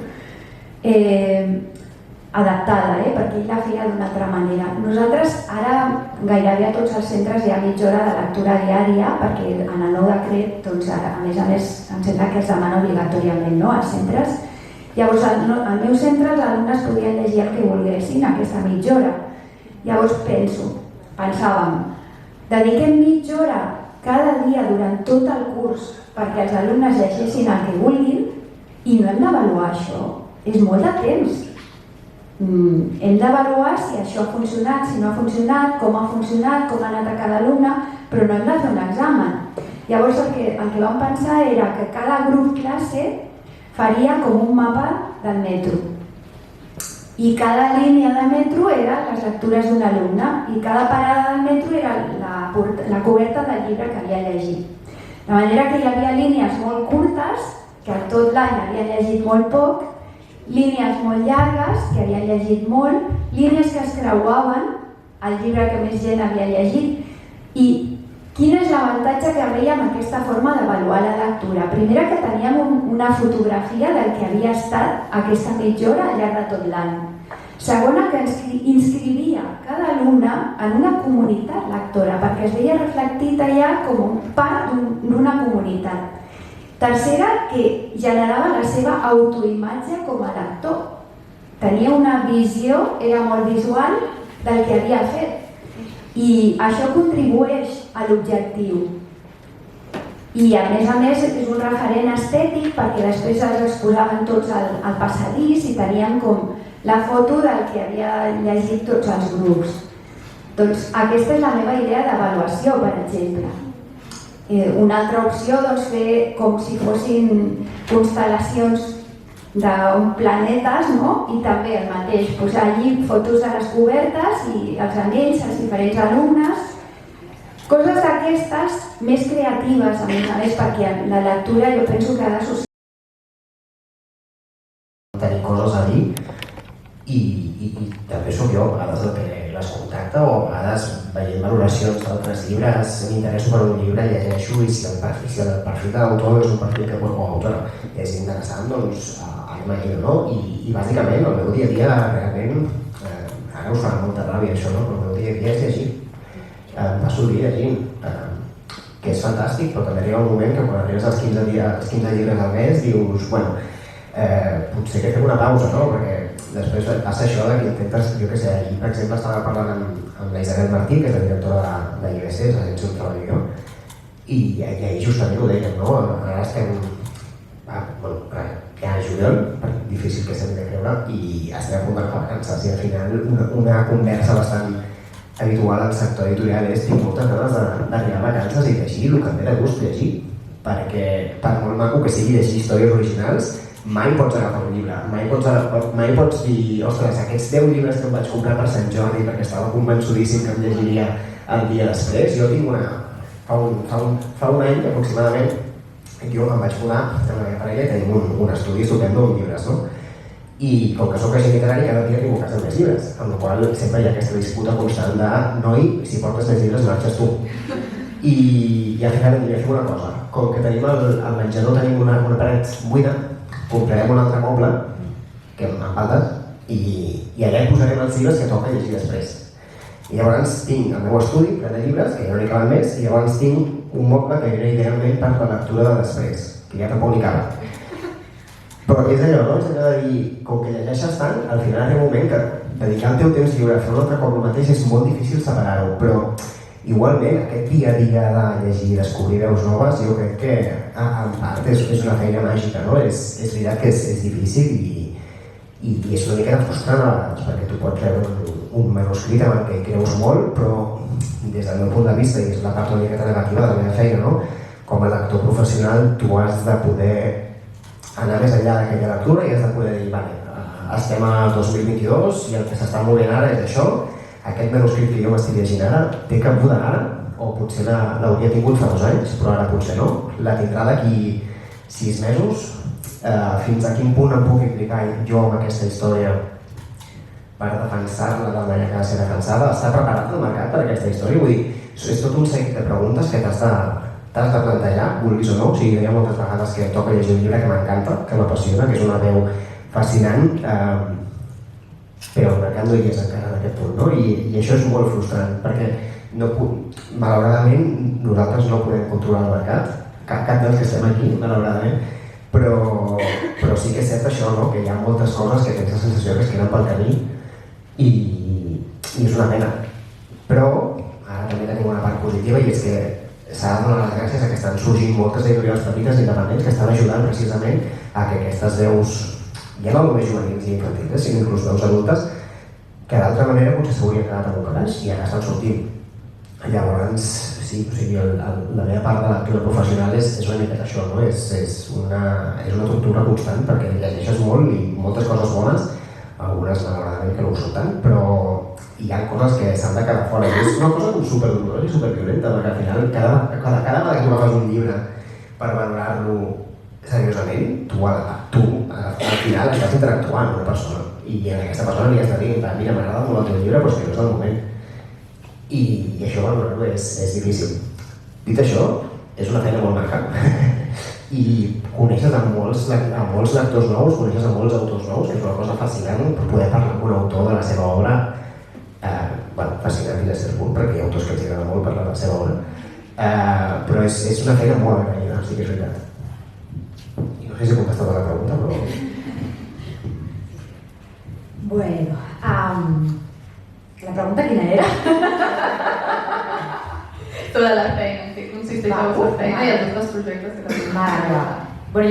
adaptada, perquè ell la feia d'una altra manera. Nosaltres ara gairebé a tots els centres hi ha mitja hora de lectura diària perquè en el nou decret, doncs, a més, em sembla que es demana obligatòriament, no?, als centres. Llavors, al meu centre els alumnes podien llegir el que volguessin aquesta mitja hora. Llavors pensàvem, dediquem mitja hora cada dia durant tot el curs perquè els alumnes llegeixin el que vulguin i no hem d'avaluar això. És molt de temps. Hem d'avaluar si això ha funcionat, si no ha funcionat, com ha funcionat, com ha anat a cada alumne, però no hem de fer un examen. Llavors el que vam pensar era que cada grup classe faria com un mapa del metro. I cada línia de metro eren les lectures d'un alumne i cada parada del metro era la coberta del llibre que havia llegit. De manera que hi havia línies molt curtes, que tot l'any havien llegit molt poc, línies molt llargues, que havien llegit molt, línies que es creuaven, el llibre que més gent havia llegit. I quin és l'avantatge que veiem amb aquesta forma d'avaluar la lectura? Primera, que teníem una fotografia del que havia estat aquesta mitja hora al llarg de tot l'any. Segona, que inscrivia cada alumne en una comunitat lectora, perquè es veia reflectit allà com part d'una comunitat. Tercera, que generava la seva autoimatge com a lector. Tenia una visió, era molt visual, del que havia fet. I això contribueix a l'objectiu. I a més és un referent estètic perquè després els exposaven tots al passadís i teníem com la foto del que havia llegit tots els grups. Doncs aquesta és la meva idea d'avaluació, per exemple. Una altra opció, doncs, fer com si fossin constel·lacions d'un planetes, no? I també el mateix, posar allí fotos de les cobertes i els anells, els diferents alumnes, coses d'aquestes més creatives, a més, perquè la lectura jo penso que ha d'associar tenir coses a dir i també sóc jo a vegades el que les contacta o a vegades veient valoracions d'altres llibres m'interesso per un llibre, llegeixo i si el perfil de l'autor és un perfil que o autora és interessant, doncs anem a ell, no? I bàsicament el meu dia a dia realment, ara us farà molta ràbia això, no? Però el meu dia a dia és llegir, em passo el dia llegint, que és fantàstic, però també arriba un moment que quan arribes als 15 llibres al mes dius, bueno, potser que fem una pausa, no? Perquè després passa això que intentes, jo què sé, ahir per exemple estava parlant amb la Isabel Martí, que és la directora de l'IBC, és l'agència on treballo jo, i ahir justament ho dèiem, no? Ara estem, ja a juliol, difícil que s'hem de creure, i estem a punt de vacances, i al final una conversa bastant habitual al sector editorial és tinc moltes ganes d'arribar a vacances i llegir el que em ve de gust llegir, perquè per molt maco que sigui llegir històries originals, mai pots agafar un llibre, mai pots dir, ostres, aquests 10 llibres que em vaig comprar per Sant Jordi perquè estava convençudíssim que em llegiria el dia després. Jo tinc fa un any aproximadament, jo em vaig mudar amb la meva parella i tenim un estudi estupendo amb llibres, no? I com que soc agent literari, cada dia arribo a casa amb més llibres, amb la qual sempre hi ha aquesta disputa constant de noi, si portes més llibres marxes tu. I al final hem de fer una cosa, com que tenim al menjador tenim una paret buida, comprarem un altre moble, que em falta, i allà hi posarem els llibres que toca llegir després. I llavors tinc el meu estudi, ple de llibres, que ja no n'hi caben més, i llavors tinc un moble que era idealment per la lectura de després, que ja tampoc n'hi caben. Però és allò, no? És allò de dir, com que llegeixes tant, al final arriba un moment que dedicar el teu temps lliure a fer un altre cop el mateix és molt difícil separar-ho, però igualment, aquest dia a dia de llegir i descobrir veus noves, jo crec que en part és una feina màgica, no? És veritat que és difícil i és una mica frustrant a vegades, perquè tu pots rebre un manuscrit amb el que creus molt, però des del meu punt de vista, i és la part una mica negativa de la meva feina, no? Com a lector professional, tu has de poder anar més enllà d'aquella lectura i has de poder dir, vale, estem a 2022 i el que s'està movent ara és això, aquest manuscrit que jo m'estic llegint ara té cabuda ara, o potser l'hauria tingut fa 2 anys, però ara potser no. La tindrà d'aquí 6 mesos. Fins a quin punt em puc implicar jo amb aquesta història per defensar-la de la manera que ha de ser defensada? Està preparat el mercat per aquesta història? Vull dir, és tot un seguit de preguntes que t'has de plantejar, vulguis o no. O sigui, hi ha moltes vegades que toca llegir un llibre que m'encanta, que m'apassiona, que és una veu fascinant, però el mercat no hi és encara en aquest punt, no? I això és molt frustrant, perquè malauradament nosaltres no podem controlar el mercat, cap dels que estem aquí, malauradament, però sí que és cert això, no? Que hi ha moltes coses que tens la sensació que es queden pel camí i és una pena. Però ara també tenim una part positiva i és que s'ha de donar les gràcies a que estan sorgint moltes editorials petites i independents que estan ajudant precisament a que aquestes veus, ja no només juvenils i infantils, sinó inclús veus adultes, que d'altra manera potser s'haurien quedat abocades i ara estan sortint. Llavors, sí, o sigui, la meva part de lectura professional és una mica això, no? És una tortura constant perquè llegeixes molt i moltes coses bones, algunes malauradament que no ho són tant, però hi ha coses que s'han de quedar fora. I és una cosa com superdolorosa i superviolenta, perquè al final cada vegada que tu agafes un llibre per valorar-lo seriosament, tu al final estàs interactuant amb una persona i en aquesta persona li has de dir, mira, m'agrada molt el teu llibre, però és que no és el moment. I això valorar-lo és difícil. Dit això, és una feina molt maca i coneixes a molts lectors nous, coneixes a molts autors nous, que és una cosa fascinant per poder parlar amb un autor de la seva obra, fascinant fins a cert punt, perquè hi ha autors que els agrada molt parlar de la seva obra, però és una feina molt agraïda, sí que és veritat. I no sé si he contestat a la pregunta, però... Bueno, la pregunta quina era? Sobre la feina, en què consisteix la vostra feina i els vostres projectes que també. Vale. Bueno,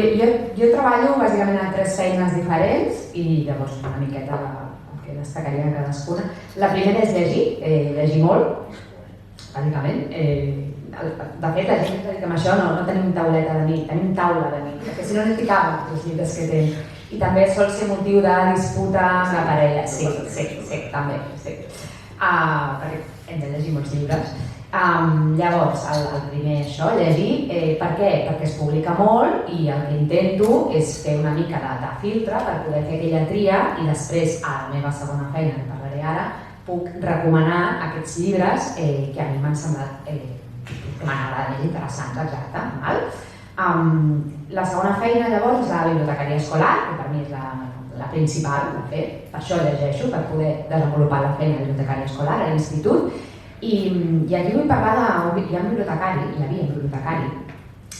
jo treballo bàsicament en 3 feines diferents i llavors una miqueta el que destacaria cadascuna. La primera és llegir molt, bàsicament. de fet, la gent que es dedica a això no tenim tauleta de nit, tenim taula de nit, perquè si no ens ficaven els llibres que tenen. I també sol ser motiu de disputa amb la parella, sí, també, sí. Perquè hem de llegir molts llibres. Llavors, el primer això, llegir, per què? Perquè es publica molt i el que intento és fer una mica de filtre per poder fer aquella tria i després, a la meva segona feina, que parlaré ara, puc recomanar aquests llibres que a mi m'han semblat, que m'han agradat més interessants, exacte. La segona feina, llavors, és la bibliotecària escolar, que per mi és la principal, de fet, per això llegeixo, per poder desenvolupar la feina de bibliotecària escolar a l'institut. I aquí vull parlar hi havia un bibliotecari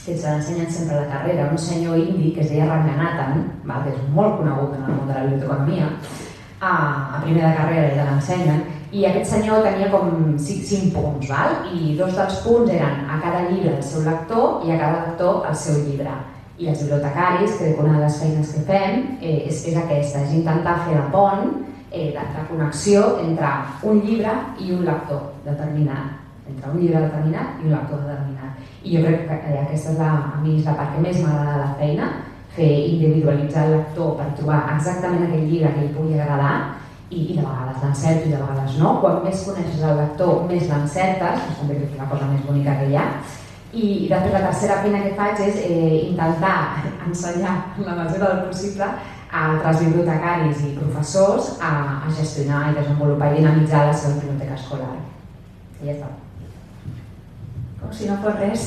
que ens l'ensenyen sempre a la carrera, un senyor indi que es deia Ranganathan, que és molt conegut en el món de la biblioteconomia, a primer de carrera i l'ensenyen, i aquest senyor tenia com 5 punts, i 2 dels punts eren a cada llibre el seu lector i a cada lector el seu llibre. I els bibliotecaris, que una de les feines que fem és aquesta, és intentar fer de pont, de connexió entre un llibre i un lector determinat, entre un llibre determinat i un lector determinat. I jo crec que aquesta és a mi és la part que més m'agrada de la feina, fer individualitzar el lector per trobar exactament aquell llibre que li pugui agradar i de vegades l'encerto i de vegades no. Quan més coneixes el lector, més l'encertes, és també la cosa més bonica que hi ha. I després la tercera feina que faig és intentar ensenyar en la mesura del possible a altres bibliotecaris i professors a gestionar i desenvolupar i dinamitzar la seva biblioteca escolar. I ja està. Com si no fos res.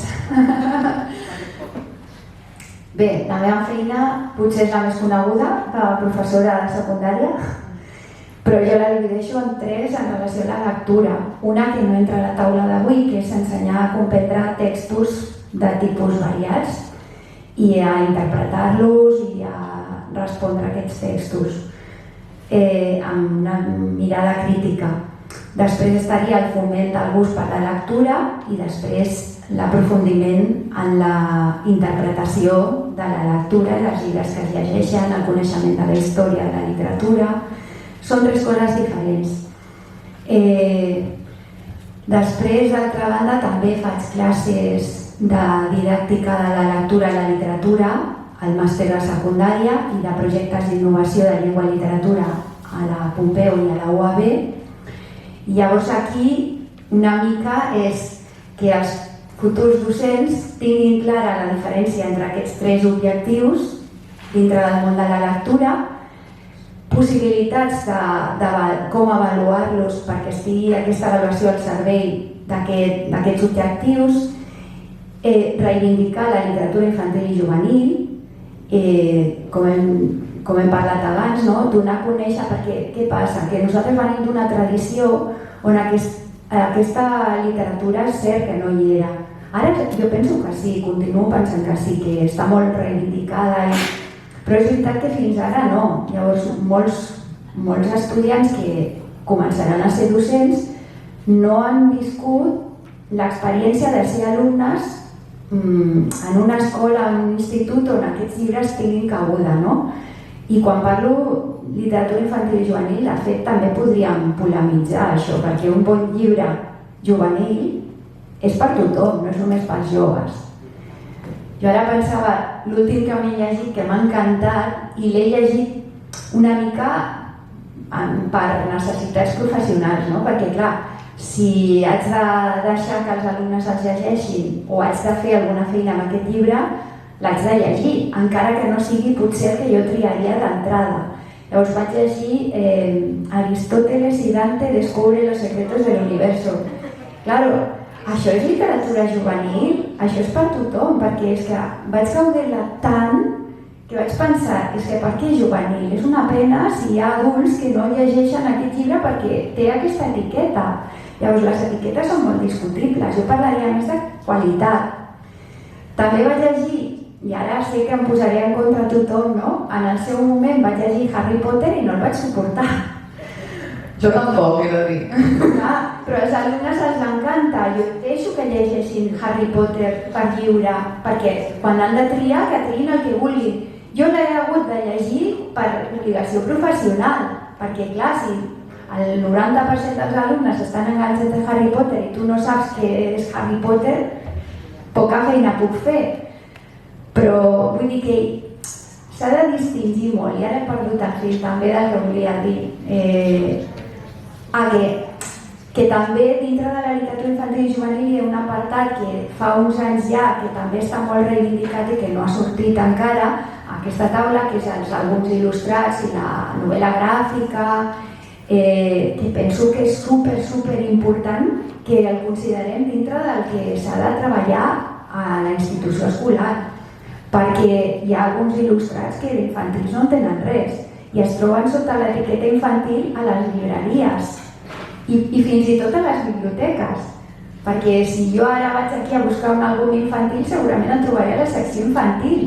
Bé, la meva feina potser és la més coneguda, de professora de secundària, però jo la divideixo en 3 en relació a la lectura. Una que no entra a la taula d'avui, que és ensenyar a comprendre textos de tipus variats i a interpretar-los i a respondre a aquests textos amb una mirada crítica. Després estaria el foment del gust per la lectura i després l'aprofundiment en la interpretació de la lectura i dels llibres que es llegeixen, el coneixement de la història de la literatura. Són 3 coses diferents. Després, d'altra banda, també faig classes de didàctica de la lectura i la literatura al màster de secundària i de projectes d'innovació de llengua i literatura a la Pompeu i a la UAB. I llavors aquí una mica és que els futurs docents tinguin clara la diferència entre aquests 3 objectius dintre del món de la lectura, possibilitats de com avaluar-los perquè estigui aquesta avaluació al servei d'aquests objectius, reivindicar la literatura infantil i juvenil, com hem parlat abans, donar a conèixer, perquè què passa? Que nosaltres venim d'una tradició on aquesta literatura és cert que no hi era. Ara jo penso que sí, continuo pensant que sí, que està molt reivindicada, però és veritat que fins ara no. Llavors molts estudiants que començaran a ser docents no han viscut l'experiència de ser alumnes en una escola, en un institut on aquests llibres tinguin cabuda, no? I quan parlo literatura infantil i juvenil, de fet també podríem polemitzar això, perquè un bon llibre juvenil és per tothom, no és només pels joves. Jo ara pensava, l'últim que m'he llegit, que m'ha encantat, i l'he llegit una mica per necessitats professionals, no? Perquè clar, si haig de deixar que els alumnes els llegeixin o haig de fer alguna feina amb aquest llibre, l'haig de llegir, encara que no sigui potser el que jo triaria d'entrada. Llavors vaig llegir Aristóteles i Dante descubre los secretos del universo. Claro, això és literatura juvenil, això és per tothom, perquè és que vaig gaudir-la tant que vaig pensar, és que per què juvenil? És una pena si hi ha adults que no llegeixen aquest llibre perquè té aquesta etiqueta. Llavors les etiquetes són molt discutibles, jo parlaria més de qualitat. També vaig llegir, i ara sé que em posaré en contra tothom, no? En el seu moment vaig llegir Harry Potter i no el vaig suportar. Jo tampoc, he de dir. Però als alumnes els encanta. Jo deixo que llegeixin Harry Potter per lliure, perquè quan han de triar, que triïn el que vulguin. Jo l'he hagut de llegir per obligació professional, perquè clar, si el 90% dels alumnes estan enganxats a Harry Potter i tu no saps què és Harry Potter, poca feina puc fer. Però vull dir que s'ha de distingir molt, i ara he perdut el fil també del que volia dir. Que també dintre de la literatura infantil i juvenil hi ha un apartat que fa uns anys ja, que també està molt reivindicat i que no ha sortit encara a aquesta taula, que és els àlbums il·lustrats i la novel·la gràfica, que penso que és super important que el considerem dintre del que s'ha de treballar a la institució escolar, perquè hi ha alguns il·lustrats que d'infantils no en tenen res i es troben sota l'etiqueta infantil a les llibreries i fins i tot a les biblioteques, perquè si jo ara vaig aquí a buscar un àlbum infantil segurament el trobaré a la secció infantil,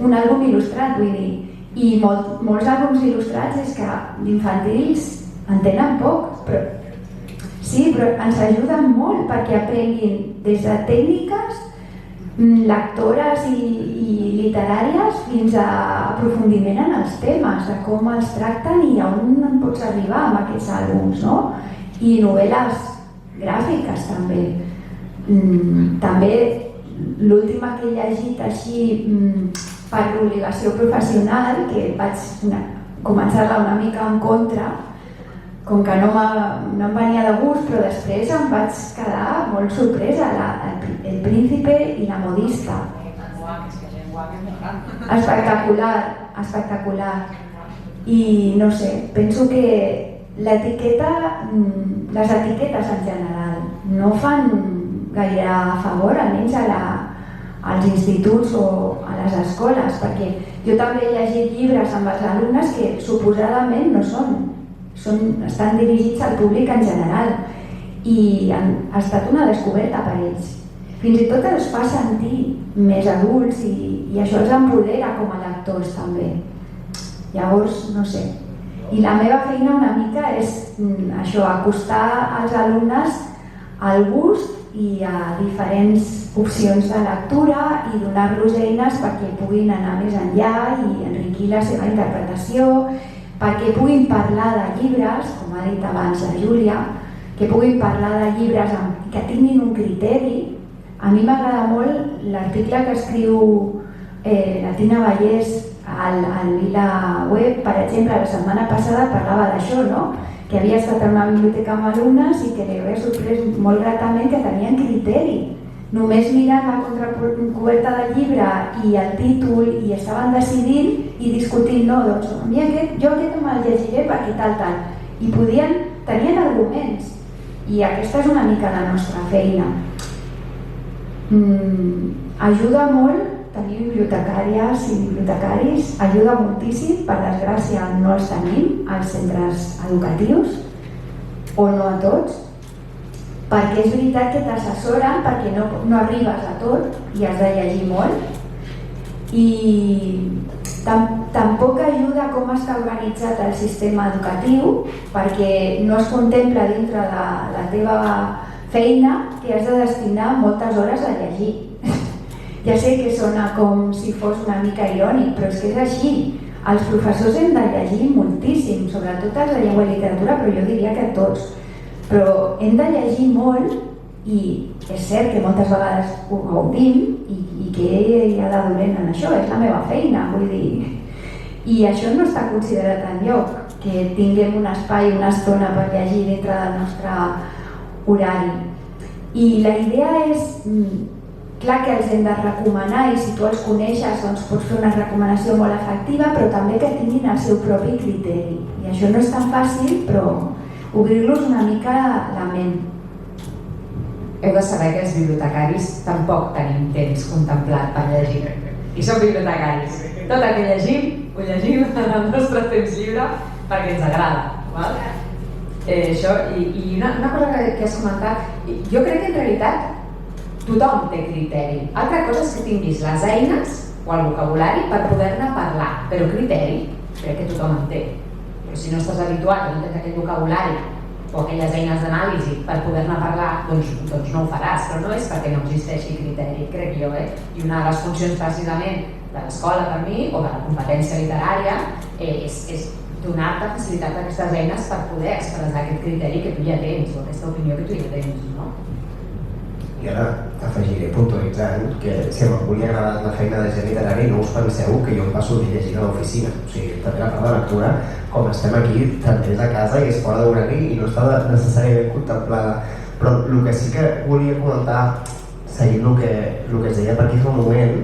un àlbum il·lustrat, vull dir, i molts àlbums il·lustrats és que d'infantils en tenen poc, però sí, però ens ajuden molt perquè aprenguin des de tècniques lectores i literàries fins a aprofundiment en els temes, de com els tracten i on en pots arribar amb aquests àlbums, no? I novel·les gràfiques també. També l'última que he llegit així per l'obligació professional, que vaig començar-la una mica en contra, com que no em venia de gust, però després em vaig quedar molt sorpresa, El príncipe i la modista. Espectacular. I no sé, penso que l'etiqueta, les etiquetes en general no fan gaire favor, almenys als instituts o a les escoles, perquè jo també he llegit llibres amb els alumnes que suposadament no estan dirigits al públic en general i ha estat una descoberta per ells. Fins i tot els fa sentir més adults i això els empodera com a lectors també. Llavors, no sé. I la meva feina una mica és això, acostar als alumnes al gust i a diferents opcions de lectura i donar-los eines perquè puguin anar més enllà i enriquir la seva interpretació, perquè puguin parlar de llibres, com ha dit abans la Júlia, que puguin parlar de llibres que tinguin un criteri. A mi m'agrada molt l'article que escriu la Tina Vallès al Vila Web, per exemple, la setmana passada parlava d'això, no? Que havia estat a una biblioteca amb alumnes i que li havia sorprès molt gratament que tenien criteri. Només mirant la contracoberta del llibre i el títol i estaven decidint i discutint, no, doncs jo aquest me'l llegiré perquè tal. I tenien arguments. I aquesta és una mica la nostra feina. Ajuda molt tenir bibliotecàries i bibliotecaris, ajuda moltíssim, per desgràcia no els tenim als centres educatius, o no a tots, perquè és veritat que t'assessoren perquè no arribes a tot i has de llegir molt i tampoc ajuda com està organitzat el sistema educatiu perquè no es contempla dintre de la teva feina que has de destinar moltes hores a llegir. Ja sé que sona com si fos una mica irònic, però és que és així. Els professors hem de llegir moltíssim, sobretot els de llengua i literatura, però jo diria que tots. Però hem de llegir molt i és cert que moltes vegades ho gaudim i què hi ha de dolent en això? És la meva feina, vull dir. I això no està considerat enlloc, que tinguem un espai, una estona per llegir dintre del nostre horari. I la idea és, clar que els hem de recomanar i si tu els coneixes doncs pots fer una recomanació molt efectiva, però també que tinguin el seu propi criteri. I això no és tan fàcil, però obrir-los una mica la ment. Heu de saber que els bibliotecaris tampoc tenim temps contemplat per llegir. I som bibliotecaris. Tot el que llegim, ho llegim en el nostre temps lliure perquè ens agrada. Val? Això, i una cosa que has comentat, jo crec que en realitat tothom té criteri. Altra cosa és que tinguis les eines o el vocabulari per poder-ne parlar, però criteri crec que tothom en té. Però si no estàs habituat o no tens aquell vocabulari o aquelles eines d'anàlisi per poder-ne parlar, doncs no ho faràs, però no és perquè no existeixi criteri, crec jo. I una de les funcions precisament de l'escola per mi, o de la competència literària, és donar-te, facilitar-te aquestes eines per poder expressar aquest criteri que tu ja tens, o aquesta opinió que tu ja tens, no? I ara afegiré puntualitzant que si a algú li ha agradat la feina de gent literari no us penseu que jo em passo el dia llegint a l'oficina. O sigui, també la part de lectura, com estem aquí, també és a casa i és fora d'horari i no està necessàriament contemplada. Però el que sí que volia comentar, seguint el que es deia per aquí fa un moment,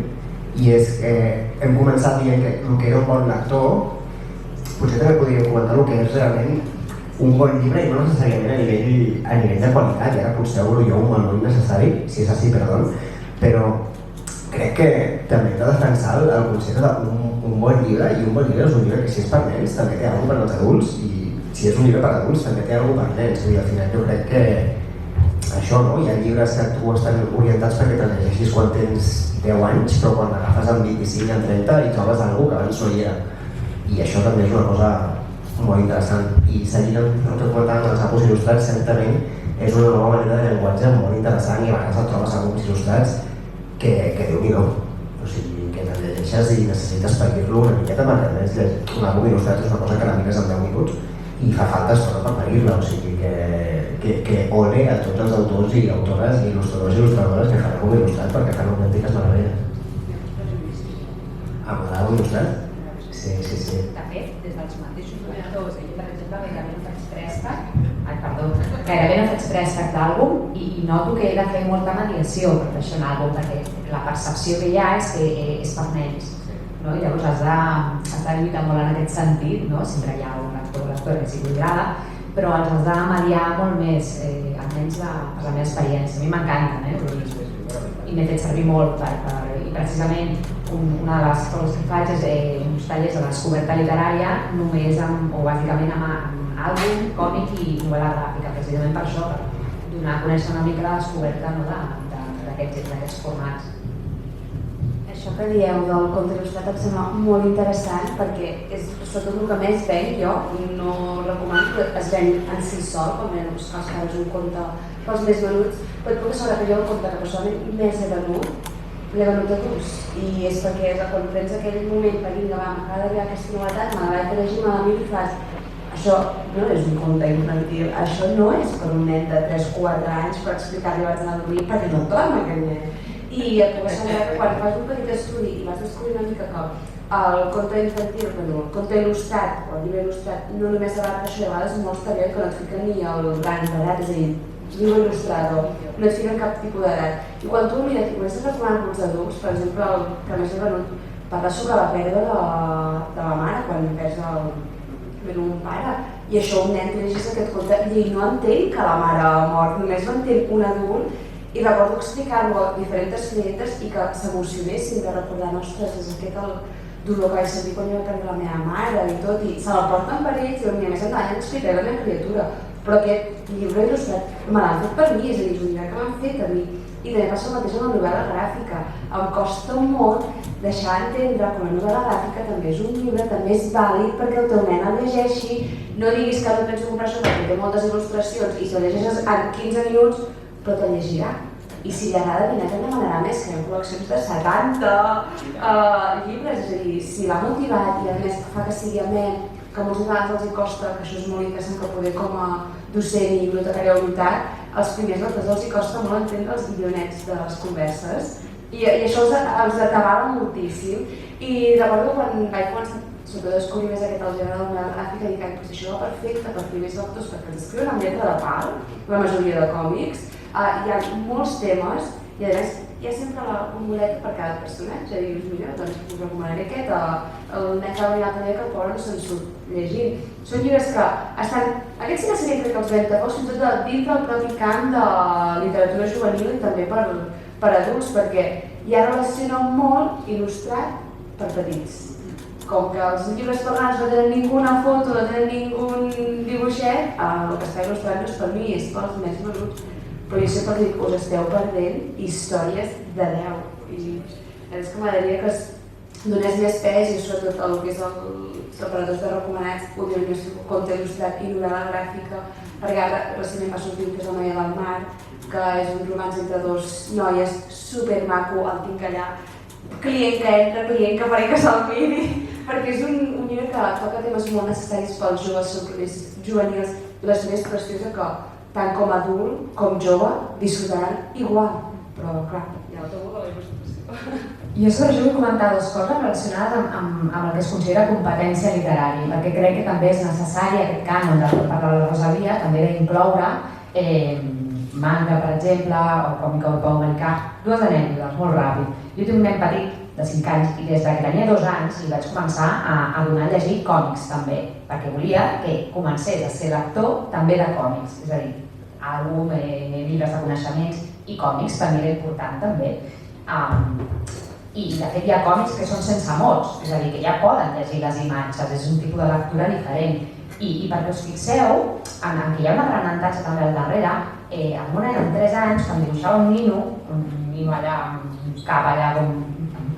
i és que hem començat dient que el que era un bon lector, potser també podríem comentar el que és realment un bon llibre i no necessàriament a nivell de qualitat, i ara potser obro jo un meló innecessari, si és així, perdó, però crec que també hem de defensar el concepte d'un bon llibre, i un bon llibre és un llibre que si és per nens també té alguna per als adults, i si és un llibre per adults també té alguna per nens, i al final jo crec que això, no? Hi ha llibres que tu estan orientats perquè te'ls llegeixis quan tens 10 anys, però quan l'agafes amb 25 i amb 30 i trobes alguna que abans no hi era, i això també és una cosa molt interessant. I seguint el que comentàvem dels àpats il·lustrats, certament és una nova manera de llenguatge molt interessant i a vegades et trobes àpats il·lustrats que Déu-n'hi-do. O sigui, que te'l llegeixes i necessites parir-lo una miqueta perquè a més un àpat il·lustrat és una cosa que la mires en 10 minuts i fa falta estona per parir-la. O sigui, que ole a tots els autors i autores i il·lustradors i il·lustradores que fan àpat il·lustrat perquè fan autèntiques meravelles. Amb l'àpat il·lustrat? Sí. De fet, des dels mateixos lectors, jo per exemple gairebé no faig préstec d'àlbum i noto que he de fer molta mediació per això en àlbum, perquè la percepció que hi ha és que és per nens, no? I llavors has de lluitar molt en aquest sentit, no? Sempre hi ha un lector o lectora que sí que li agrada, però els has de mediar molt més, almenys per la meva experiència. A mi m'encanten, i m'he fet servir molt i precisament una de les coses que faig és uns tallers de descoberta literària només o bàsicament amb àlbum, còmic i novel·la gràfica, precisament per això, per donar a conèixer una mica la descoberta d'aquests formats. Això que dieu del conte il·lustrat em sembla molt interessant perquè és sobretot el que més ven, jo no recomano que es ven en si sol, com és un conte pels més venuts, però et puc assegurar que jo el conte que personalment més he venut l'he venut a dus, i és perquè quan prens aquell moment per dir, m'acaba d'arribar aquesta novetat, me la vaig llegir, me la miro i fas això no és un conte infantil, això no és per un nen de 3-4 anys per explicar-li abans d'anar a dormir perquè no torna aquest nen. I et puc assegurar que quan fas un petit estudi i vas descobrir una mica que el conte infantil, el conte il·lustrat o el llibre il·lustrat no només abarca això, a vegades molt està bé que no et fica ni el rang d'edat, és a dir, llibre il·lustrador, no et fica cap tipus d'edat. I quan tu mires i comences a recomanar als adults, per exemple, el que més he venut, parla sobre la pèrdua de la mare quan perds un pare, i això un nen llegeix aquest conte i no entén que la mare ha mort, només ho entén un adult, i recordo explicar-lo a diferents clientes i que s'emocionessin de recordar, ostres, és aquest el dolor que vaig sentir quan jo vaig perdre la meva mare i tot, i se la porten per ells i a més endavant explicaré la meva criatura, però aquest llibre il·lustrat me l'han fet per mi, és a dir, és un llibre que m'han fet a mi. I també passa el mateix amb la novel·la gràfica. Em costa molt deixar entendre que una novel·la gràfica també és un llibre, també és vàlid perquè el teu nen el llegeixi, no diguis que no penso comprar això perquè té moltes il·lustracions i si el llegeixes en 15 minuts, però te'l llegirà. I si li agrada, vine que en demanarà més, que hi ha col·leccions de 70 llibres, és a dir, si l'ha motivat i a més fa que sigui amè, que a molts vegades els hi costa, que això és molt interessant que poder com a docent i bibliotecari o unitat, als primers lectors els hi costa molt entendre els guionets de les converses i això els atabala moltíssim. I recordo quan vaig començar sobretot a descobrir més aquest gènere de novel·la gràfica i dic, això va perfecte per primers lectors perquè els escriuen amb lletra de pal, la majoria de còmics, hi ha molts temes i a més hi ha sempre la bomboleta per cada personatge, i dius, mira, doncs us recomanaré aquest, el nen que va venir l'altre dia que el pobre no se'n surt llegint. Són llibres que estan, aquests sí que seria crec que els ven fins i tot dintre del propi camp de literatura juvenil i també per adults, perquè ja relacionen molt il·lustrat per petits. Com que els llibres per grans no tenen ninguna foto, no tenen ningú dibuixet, el que està il·lustrat no és per mi, és pels més menuts. Però jo sempre dic, us esteu perdent històries de 10. I és que m'agradaria que es donés més pes i sobretot el que és els separadors de recomanats, podríem dir conte il·lustrat i novel·la gràfica, perquè ara recentment va sortir que és La noia del mar, que és un romanç entre dos noies supermaco, el tinc allà, client que entra, client que faré que se'l miri, perquè és un llibre que toca temes molt necessaris pels joves juvenils. La història és preciosa que tant com a adult com jove disfrutaran igual, però clar, hi ha el tabú de la il·lustració. Jo sobre això vull comentar dues coses relacionades amb el que es considera competència literària, perquè crec que també és necessari aquest cànon de parlar de la Rosalia, també d'incloure manga, per exemple, o còmica o pau americà. Dues anècdotes, molt ràpid. Jo tinc un nen petit de 5 anys i des que tenia 2 anys li vaig començar a donar a llegir còmics també, perquè volia que comencés a ser lector també de còmics, és a dir, àlbum, llibres de coneixements i còmics per mi era important també. I de fet hi ha còmics que són sense mots, és a dir, que ja poden llegir les imatges, és un tipus de lectura diferent. I perquè us fixeu en que hi ha un aprenentatge també al darrere, amb un nen amb 3 anys, quan dibuixava un nino allà, un cap allà com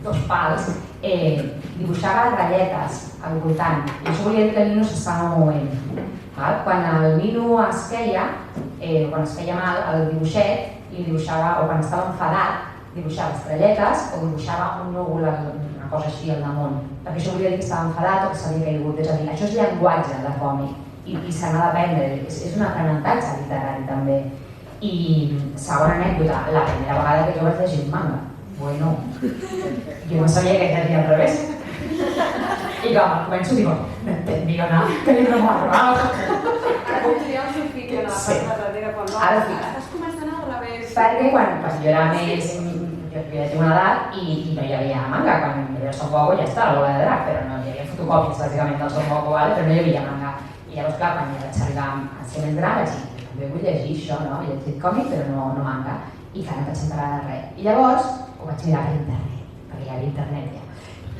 2 pals, dibuixava ratlletes al voltant. I això volia dir que el nino s'estava movent. Quan el nino es queia, quan es feia mal, el dibuixet, li dibuixava, o quan estava enfadat, dibuixava estrelletes o dibuixava un núvol, una cosa així al damunt, perquè això volia dir que estava enfadat o que s'havia caigut. És a dir, això és llenguatge de còmic i se n'ha d'aprendre, és un aprenentatge literari també. I segona anècdota, la primera vegada que jo vaig llegir un manga, bueno, jo no sabia que llegia al revés. I clar, començo i dic, no entendia nada, que li no m'arribava. Ara podria el seu fill en la part de darrere quan va. Ara sí. Estàs començant al revés. Perquè quan jo era més... Jo havia una edat i no hi havia manga, quan hi havia el Son Goku ja està, la bola de drac, però no hi havia fotocòpies bàsicament del Son Goku, però no hi havia manga. I llavors, clar, quan ja vaig arribar a ser més gran, vaig dir, també vull llegir això, no? He llegit còmic, però no manga. I clar, no vaig enterar de res. I llavors ho vaig mirar per internet, perquè hi havia internet ja.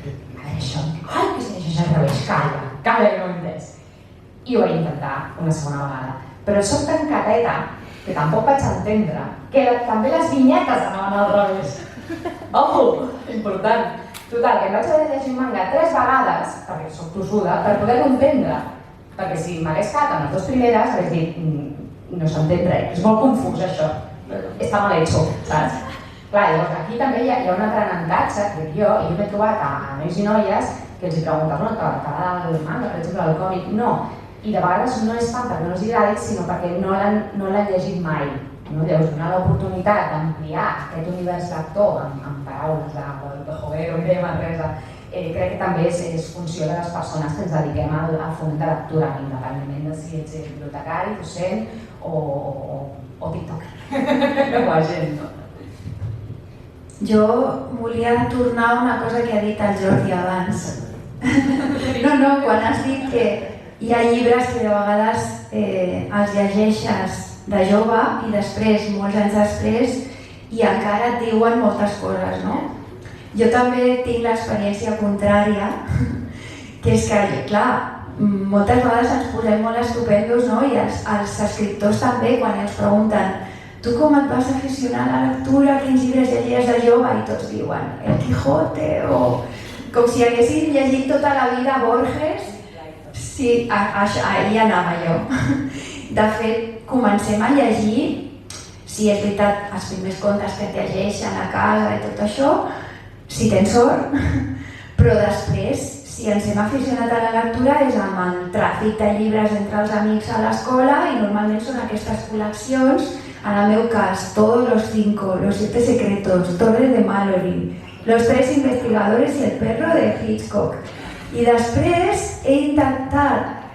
I a veure això, ai, que si llegeix al revés, calla, que no ho he entès. I ho vaig intentar una segona vegada. Però soc tan cateta que tampoc vaig entendre que també les vinyetes anaven al revés. Ojo, important. Total, que em vaig haver de llegir un manga 3 vegades, perquè soc tossuda, per poder-ho entendre. Perquè si m'hagués quedat en les 2 primeres, hagués dit, no s'entén res, és molt confús això, està mal hecho, saps? Clar, llavors aquí també hi ha un aprenentatge, crec jo, i jo m'he trobat a nois i noies que els hi preguntes, no, t'agrada el manga, per exemple, el còmic? No. I de vegades no és tant perquè no els agradi, sinó perquè no l'han llegit mai. Llavors, donar l'oportunitat d'ampliar aquest univers lector amb paraules de Joguer o de Manresa, crec que també és funció de les persones que ens dediquem al foment de lectura, independentment de si ets bibliotecari, docent o tiktoker, o agent. Jo volia tornar a una cosa que ha dit el Jordi abans. No, quan has dit que hi ha llibres que de vegades els llegeixes de jove i després, molts anys després, i encara et diuen moltes coses, no? Jo també tinc l'experiència contrària, que és que, clar, moltes vegades ens posem molt estupendos, no? I els escriptors també, quan ens pregunten tu com et vas aficionar a la lectura, quins llibres llegies de jove? I tots diuen El Quijote, o com si haguessin llegit tota la vida Borges. Sí, ahir anava jo. De fet, comencem a llegir, si és veritat, els primers contes que et llegeixen a casa i tot això, si tens sort, però després, si ens hem aficionat a la lectura, és amb el tràfic de llibres entre els amics a l'escola i normalment són aquestes col·leccions, en el meu cas, Todos los 5, Los 7 secretos, Torres de Mallory, Los 3 investigadores y el perro de Hitchcock. I després he intentat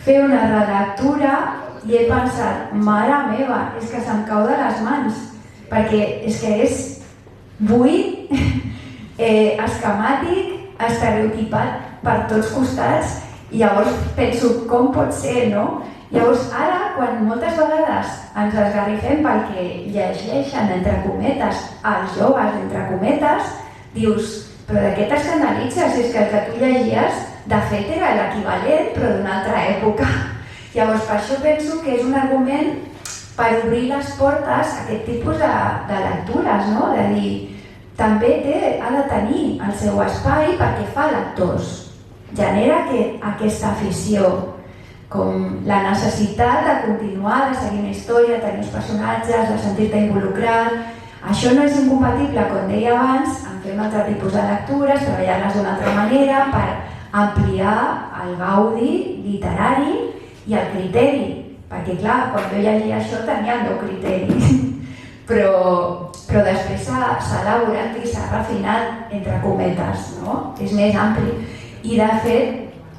fer una relectura i he pensat, mare meva, és que se'm cau de les mans, perquè és que és buit, esquemàtic, estereotipat per tots costats, i llavors penso, com pot ser, no? Llavors ara, quan moltes vegades ens esgarrifem pel que llegeixen, entre cometes, els joves, entre cometes, dius, però de què t'escandalitzes? És que el que tu llegies, de fet, era l'equivalent, però d'una altra època. Llavors, per això penso que és un argument per obrir les portes a aquest tipus de lectures, no? De dir, també ha de tenir el seu espai perquè fa lectors. Genera aquesta afició, com la necessitat de continuar, de seguir una història, de tenir uns personatges, de sentir-te involucrat. Això no és incompatible, com deia abans, en fer un altre tipus de lectures, treballar-les d'una altra manera, per ampliar el gaudi literari i el criteri, perquè clar, quan jo llegia això tenia el meu criteri, però després s'ha elaborat i s'ha refinat, entre cometes, no? És més ampli. I de fet,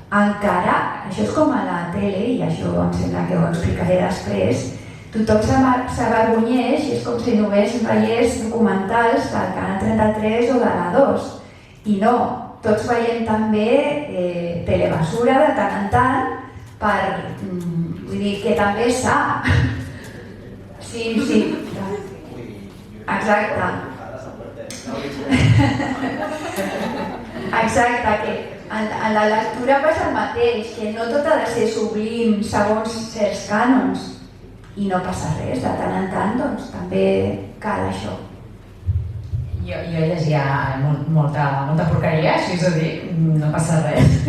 encara, això és com a la tele, i això em sembla que ho explicaré després, tothom s'avergonyeix, és com si només veiés documentals del Canal 33 o de la 2. I no, tots veiem també telebasura de tant en tant, vull dir que també s'ha. Sí. Exacte. Exacte, que en la lectura passa el mateix, que no tot ha de ser sublim segons certs cànons. I no passa res, de tant en tant, doncs també cal això. Jo llegia molta porqueria, així us ho dic, no passa res.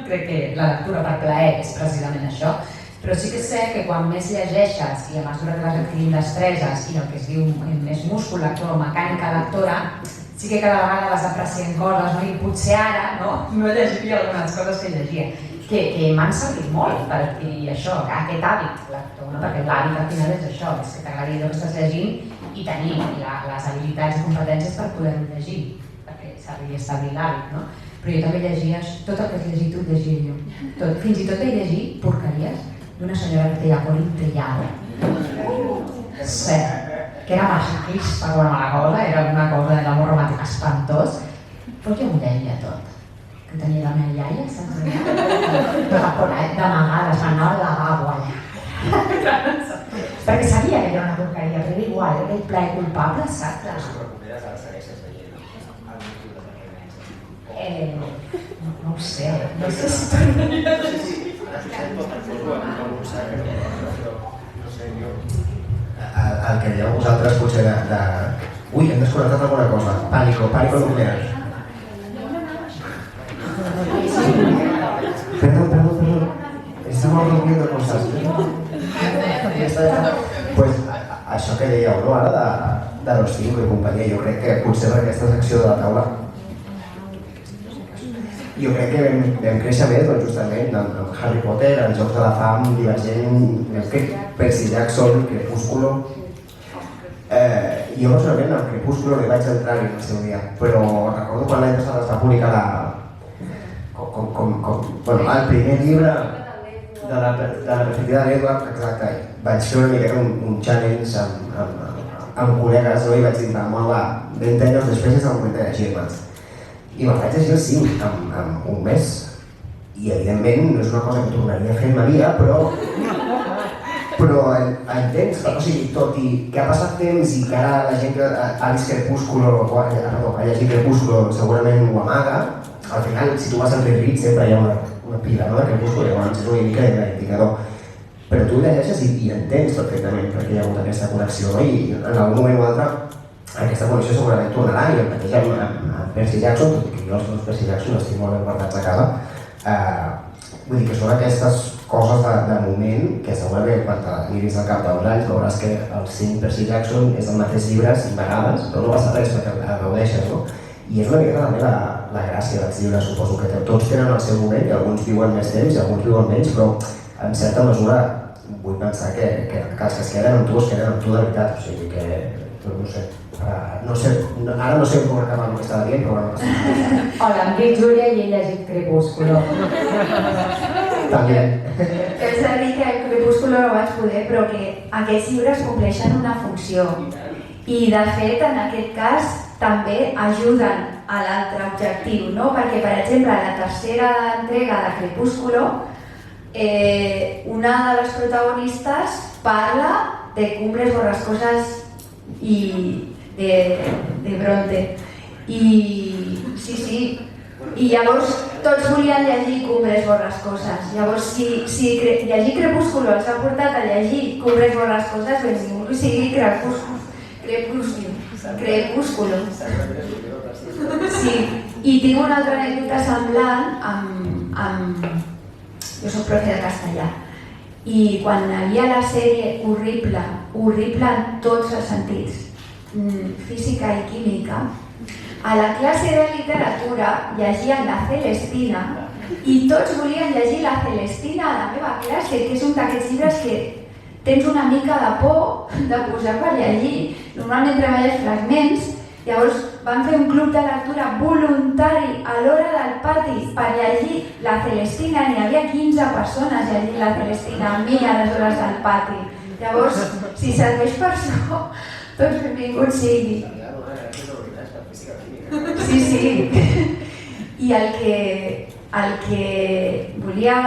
Crec que la lectura per plaer és precisament això. Però sí que sé que quan més llegeixes i a mesura que vas adquirint destreses i el que es diu més múscul lector o mecànica lectora, sí que cada vegada vas apreciant coses, no? I potser ara no llegiria algunes coses que llegia, que m'han servit molt per adquirir això, aquest hàbit lector, no? Perquè l'hàbit al final és això, és que t'agradi allò que estàs llegint i tenir les habilitats i competències per poder-ho llegir, perquè s'hauria d'establir l'hàbit, no? Però jo també llegia tot el que has llegit tu, llegia jo. Fins i tot he llegit porqueries d'una senyora que deia Corín Tellado. Sí, que era masclista com la cosa, era una cosa de l'amor romàntic espantós. Però jo ho llegia tot. Que tenia la meva iaia, saps? D'amagades, m'anava al lavabo allà. Perquè sabia que era una porqueria, però era igual, era aquell plaer culpable, saps? No ho sé, no sé si tornaria a llegir. El que dieu vosaltres potser de... Ui, hem desconnectat alguna cosa. Pànico nuclear. Perdón. Estamos rompiendo cosas. Pues això que dèieu, no? Ara de los 5 i companyia, jo crec que potser per aquesta secció de la taula jo crec que vam créixer més justament amb Harry Potter, els Jocs de la Fam, Divergent, Percy Jackson, Crepúsculo. Jo personalment al Crepúsculo li vaig entrar-hi en el seu dia, però recordo quan l'any passat es va publicar el primer llibre de la perspectiva de l'Edward, exacte, vaig fer una mica un challenge amb col·legues i vaig dir, va, 20 anys després és el moment de llegir-me'ls. I me'l vaig llegir el 5 en un mes. I evidentment no és una cosa que tornaria a fer en ma vida, però entens, o sigui, tot i que ha passat temps i que ara la gent que ha vist Crepúsculo, ha llegit Crepúsculo segurament ho amaga, al final si tu vas al Reread sempre hi ha una pila de Crepúsculo, llavors és una mica d'indicador. Però tu llegeixes i entens perfectament perquè hi ha hagut aquesta connexió i en algun moment o altre aquesta connexió segurament tornarà i el mateix amb Percy Jackson, tot i que jo els dos Percy Jackson estic molt ben guardats a casa. Vull dir que són aquestes coses de moment que segurament quan te miris al cap dels anys veuràs que els 5 Percy Jackson és el mateix llibre 5 vegades, però no passa res perquè el gaudeixes, no? I és una mica també la gràcia dels llibres, suposo que tots tenen el seu moment i alguns viuen més temps i alguns viuen menys, però en certa mesura vull pensar que els que es queden amb tu es queden amb tu de veritat, o sigui que no sé, ara no sé com acabar el que estava dient, però bueno. Hola, em dic Júlia i he llegit Crepúsculo. També. És a dir que el Crepúsculo no vaig poder, però que aquests llibres compleixen una funció. I de fet, en aquest cas, també ajuden a l'altre objectiu, no? Perquè, per exemple, a la tercera entrega de Crepúsculo, una de les protagonistes parla de Cumbres Borrascosas i de Bronte. I sí, i llavors tots volien llegir Cumbres Borrascoses. Llavors, si llegir Crepúsculo els ha portat a llegir Cumbres Borrascoses, benvingut que sigui Crepúsculo. Sí, i tinc una altra anècdota semblant amb... Jo soc profe de castellà. I quan hi havia la sèrie horrible en tots els sentits, física i química, a la classe de literatura llegien la Celestina I tots volien llegir La Celestina a la meva classe, que és un d'aquests llibres que tens una mica de por de posar per llegir. Normalment treballes fragments, llavors van fer un club de lectura voluntari a l'hora del pati per llegir La Celestina. N'hi havia 15 persones llegint La Celestina a mi a les hores del pati. Llavors, si serveix per això, tots benvinguts sigui. Sí, sí. I el que volia